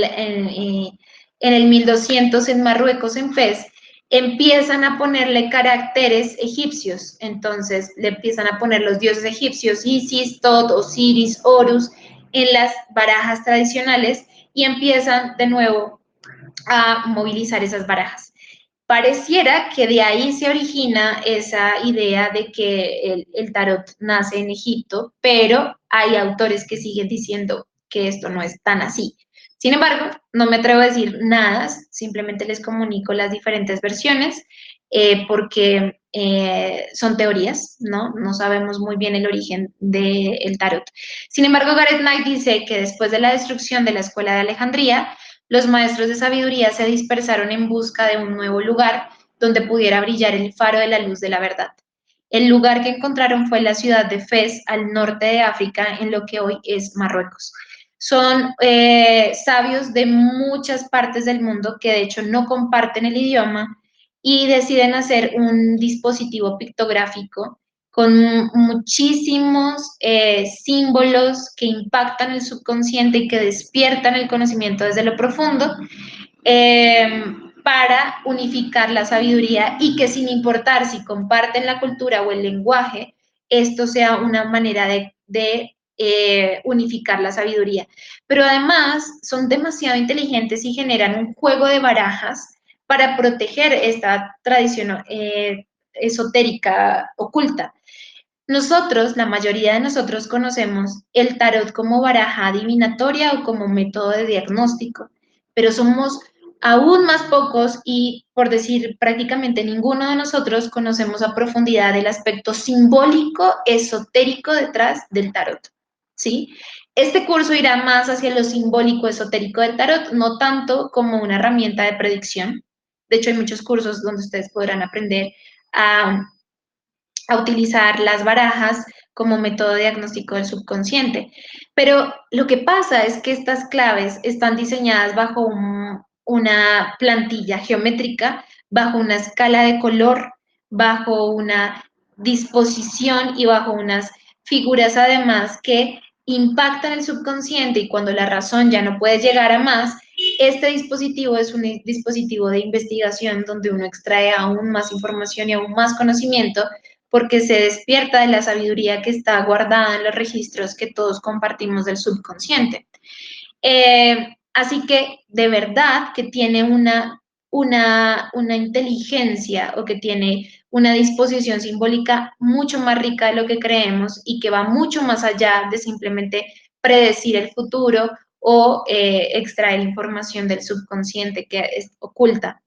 el 1200 en Marruecos, en Fez, empiezan a ponerle caracteres egipcios. Entonces le empiezan a poner los dioses egipcios, Isis, Tot, Osiris, Horus, en las barajas tradicionales y empiezan de nuevo a movilizar esas barajas. Pareciera que de ahí se origina esa idea de que el tarot nace en Egipto, pero hay autores que siguen diciendo que esto no es tan así. Sin embargo, no me atrevo a decir nada, simplemente les comunico las diferentes versiones porque son teorías, ¿no? No sabemos muy bien el origen del tarot. Sin embargo, Gareth Knight dice que después de la destrucción de la escuela de Alejandría, los maestros de sabiduría se dispersaron en busca de un nuevo lugar donde pudiera brillar el faro de la luz de la verdad. El lugar que encontraron fue la ciudad de Fez, al norte de África, en lo que hoy es Marruecos. Son sabios de muchas partes del mundo que de hecho no comparten el idioma y deciden hacer un dispositivo pictográfico con muchísimos símbolos que impactan el subconsciente y que despiertan el conocimiento desde lo profundo eh, para unificar la sabiduría y que sin importar si comparten la cultura o el lenguaje, esto sea una manera de unificar la sabiduría. Pero además son demasiado inteligentes y generan un juego de barajas para proteger esta tradición esotérica oculta. Nosotros, la mayoría de nosotros conocemos el tarot como baraja adivinatoria o como método de diagnóstico, pero somos aún más pocos y, por decir, prácticamente ninguno de nosotros conocemos a profundidad el aspecto simbólico, esotérico detrás del tarot, ¿sí? Este curso irá más hacia lo simbólico, esotérico del tarot, no tanto como una herramienta de predicción. De hecho, hay muchos cursos donde ustedes podrán aprender a utilizar las barajas como método diagnóstico del subconsciente. Pero lo que pasa es que estas claves están diseñadas bajo una plantilla geométrica, bajo una escala de color, bajo una disposición y bajo unas figuras además que impactan el subconsciente y cuando la razón ya no puede llegar a más, este dispositivo es un dispositivo de investigación donde uno extrae aún más información y aún más conocimiento porque se despierta de la sabiduría que está guardada en los registros que todos compartimos del subconsciente. Así que de verdad que tiene una inteligencia o que tiene una disposición simbólica mucho más rica de lo que creemos y que va mucho más allá de simplemente predecir el futuro o extraer información del subconsciente que es oculta.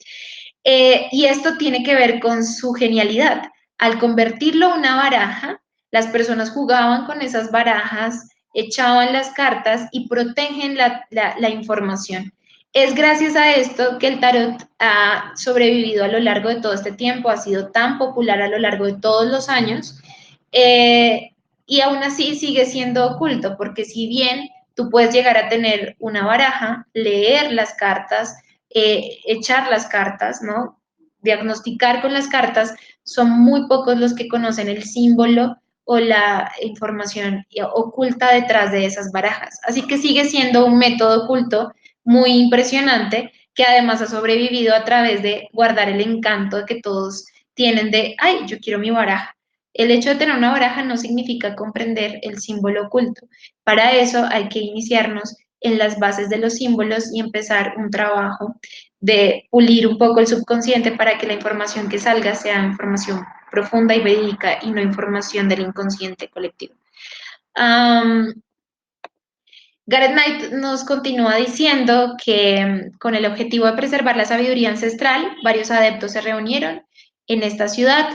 Y esto tiene que ver con su genialidad. Al convertirlo en una baraja, las personas jugaban con esas barajas, echaban las cartas y protegen la información. Es gracias a esto que el tarot ha sobrevivido a lo largo de todo este tiempo, ha sido tan popular a lo largo de todos los años y aún así sigue siendo oculto, porque si bien tú puedes llegar a tener una baraja, leer las cartas, echar las cartas, ¿no? Diagnosticar con las cartas, son muy pocos los que conocen el símbolo o la información oculta detrás de esas barajas. Así que sigue siendo un método oculto muy impresionante que además ha sobrevivido a través de guardar el encanto que todos tienen de, ay, yo quiero mi baraja. El hecho de tener una baraja no significa comprender el símbolo oculto. Para eso hay que iniciarnos en las bases de los símbolos y empezar un trabajo de pulir un poco el subconsciente para que la información que salga sea información profunda y verídica y no información del inconsciente colectivo. Um, Gareth Knight nos continúa diciendo que con el objetivo de preservar la sabiduría ancestral, varios adeptos se reunieron en esta ciudad.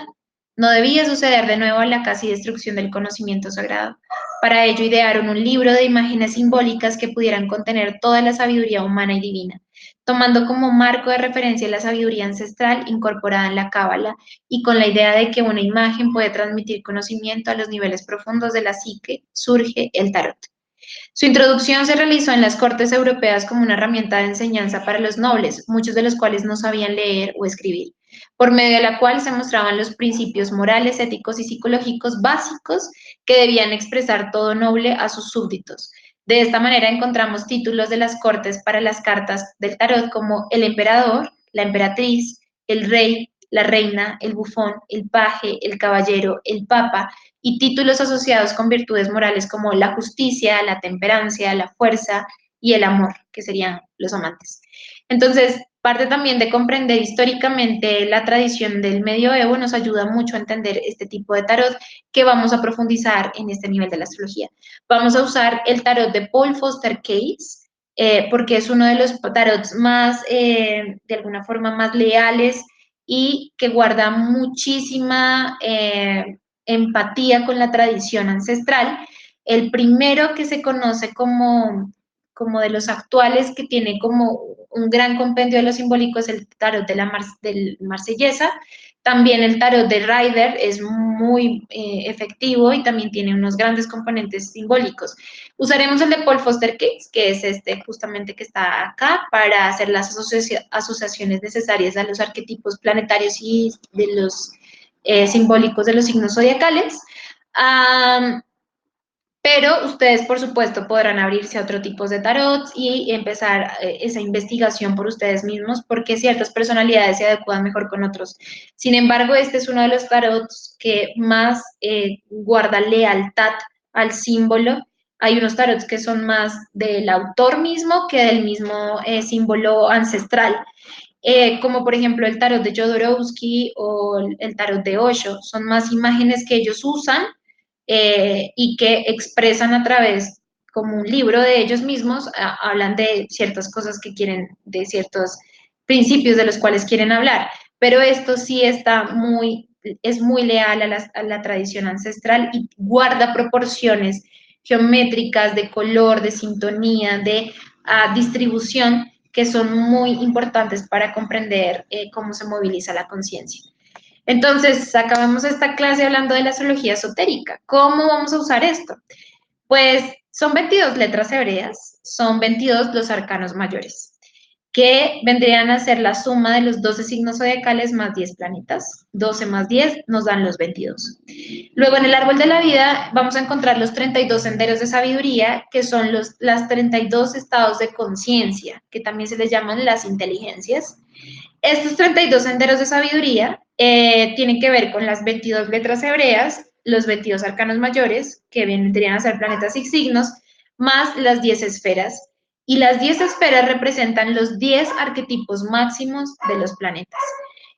No debía suceder de nuevo la casi destrucción del conocimiento sagrado. Para ello idearon un libro de imágenes simbólicas que pudieran contener toda la sabiduría humana y divina, tomando como marco de referencia la sabiduría ancestral incorporada en la Cábala y con la idea de que una imagen puede transmitir conocimiento a los niveles profundos de la psique, surge el tarot. Su introducción se realizó en las cortes europeas como una herramienta de enseñanza para los nobles, muchos de los cuales no sabían leer o escribir, por medio de la cual se mostraban los principios morales, éticos y psicológicos básicos que debían expresar todo noble a sus súbditos. De esta manera encontramos títulos de las cortes para las cartas del tarot como el emperador, la emperatriz, el rey, la reina, el bufón, el paje, el caballero, el papa, y títulos asociados con virtudes morales como la justicia, la temperancia, la fuerza y el amor, que serían los amantes. Entonces, parte también de comprender históricamente la tradición del medioevo nos ayuda mucho a entender este tipo de tarot que vamos a profundizar en este nivel de la astrología. Vamos a usar el tarot de Paul Foster Case, porque es uno de los tarots más, de alguna forma, más leales y que guarda muchísima empatía con la tradición ancestral. El primero que se conoce como de los actuales, que tiene como un gran compendio de lo simbólico, es el tarot de del Marsellesa. También el tarot de Rider es muy efectivo y también tiene unos grandes componentes simbólicos. Usaremos el de Paul Foster Case, que es este justamente que está acá, para hacer las asociaciones necesarias a los arquetipos planetarios y de los simbólicos de los signos zodiacales. Pero ustedes, por supuesto, podrán abrirse a otro tipo de tarots y empezar esa investigación por ustedes mismos, porque ciertas personalidades se adecuan mejor con otros. Sin embargo, este es uno de los tarots que más guarda lealtad al símbolo. Hay unos tarots que son más del autor mismo que del mismo símbolo ancestral. Como por ejemplo el tarot de Jodorowsky o el tarot de Osho, son más imágenes que ellos usan y que expresan a través, como un libro de ellos mismos, hablan de ciertas cosas que quieren, de ciertos principios de los cuales quieren hablar, pero esto sí es muy leal a la tradición ancestral y guarda proporciones geométricas, de color, de sintonía, de distribución, que son muy importantes para comprender cómo se moviliza la conciencia. Entonces, acabamos esta clase hablando de la astrología esotérica. ¿Cómo vamos a usar esto? Pues son 22 letras hebreas, son 22 los arcanos mayores, que vendrían a ser la suma de los 12 signos zodiacales más 10 planetas. 12 más 10 nos dan los 22. Luego en el árbol de la vida vamos a encontrar los 32 senderos de sabiduría, que son las 32 estados de conciencia, que también se les llaman las inteligencias. Estos 32 senderos de sabiduría tienen que ver con las 22 letras hebreas, los 22 arcanos mayores, que vendrían a ser planetas y signos, más las 10 esferas. Y las 10 esferas representan los 10 arquetipos máximos de los planetas.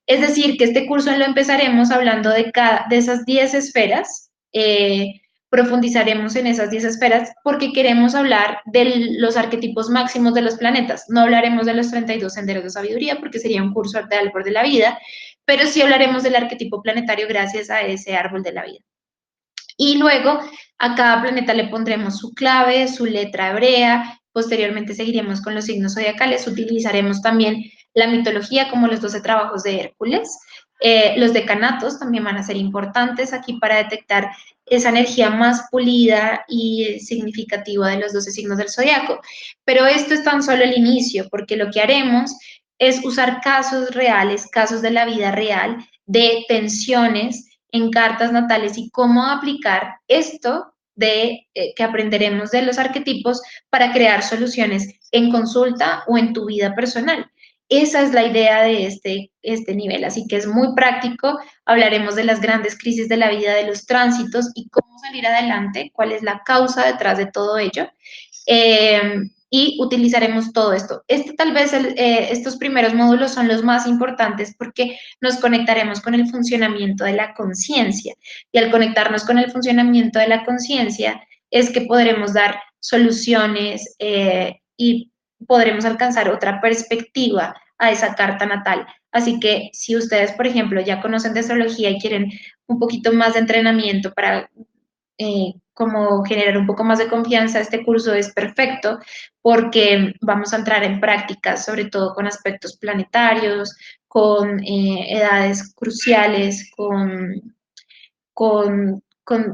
Es decir, que este curso lo empezaremos hablando de esas 10 esferas. Profundizaremos en esas 10 esferas porque queremos hablar de los arquetipos máximos de los planetas. No hablaremos de los 32 senderos de sabiduría porque sería un curso de árbol de la vida, pero sí hablaremos del arquetipo planetario gracias a ese árbol de la vida. Y luego a cada planeta le pondremos su clave, su letra hebrea, posteriormente seguiremos con los signos zodiacales, utilizaremos también la mitología como los 12 trabajos de Hércules. Los decanatos también van a ser importantes aquí para detectar esa energía más pulida y significativa de los 12 signos del zodiaco. Pero esto es tan solo el inicio, porque lo que haremos es usar casos reales, casos de la vida real, de tensiones en cartas natales y cómo aplicar esto de que aprenderemos de los arquetipos para crear soluciones en consulta o en tu vida personal. Esa es la idea de este nivel, así que es muy práctico. Hablaremos de las grandes crisis de la vida, de los tránsitos y cómo salir adelante, cuál es la causa detrás de todo ello. Y utilizaremos todo esto. Tal vez estos primeros módulos son los más importantes porque nos conectaremos con el funcionamiento de la conciencia. Y al conectarnos con el funcionamiento de la conciencia es que podremos dar soluciones y podremos alcanzar otra perspectiva a esa carta natal. Así que si ustedes, por ejemplo, ya conocen de astrología y quieren un poquito más de entrenamiento para como generar un poco más de confianza, este curso es perfecto porque vamos a entrar en prácticas, sobre todo con aspectos planetarios, con edades cruciales,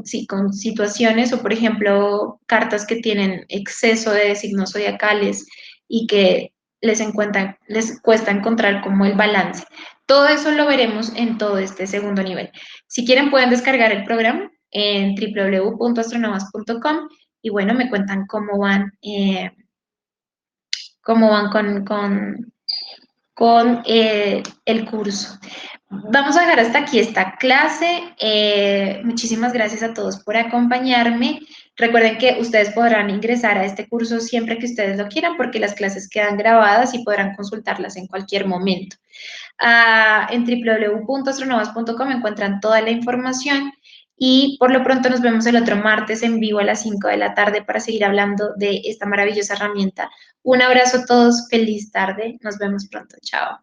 sí, con situaciones o, por ejemplo, cartas que tienen exceso de signos zodiacales y que les cuesta encontrar como el balance. Todo eso lo veremos en todo este segundo nivel. Si quieren, pueden descargar el programa en www.astronomas.com y bueno, me cuentan cómo van con el curso. Vamos a dejar hasta aquí esta clase. Muchísimas gracias a todos por acompañarme. Recuerden que ustedes podrán ingresar a este curso siempre que ustedes lo quieran porque las clases quedan grabadas y podrán consultarlas en cualquier momento. En www.astronovas.com encuentran toda la información y por lo pronto nos vemos el otro martes en vivo a las 5 de la tarde para seguir hablando de esta maravillosa herramienta. Un abrazo a todos, feliz tarde, nos vemos pronto, chao.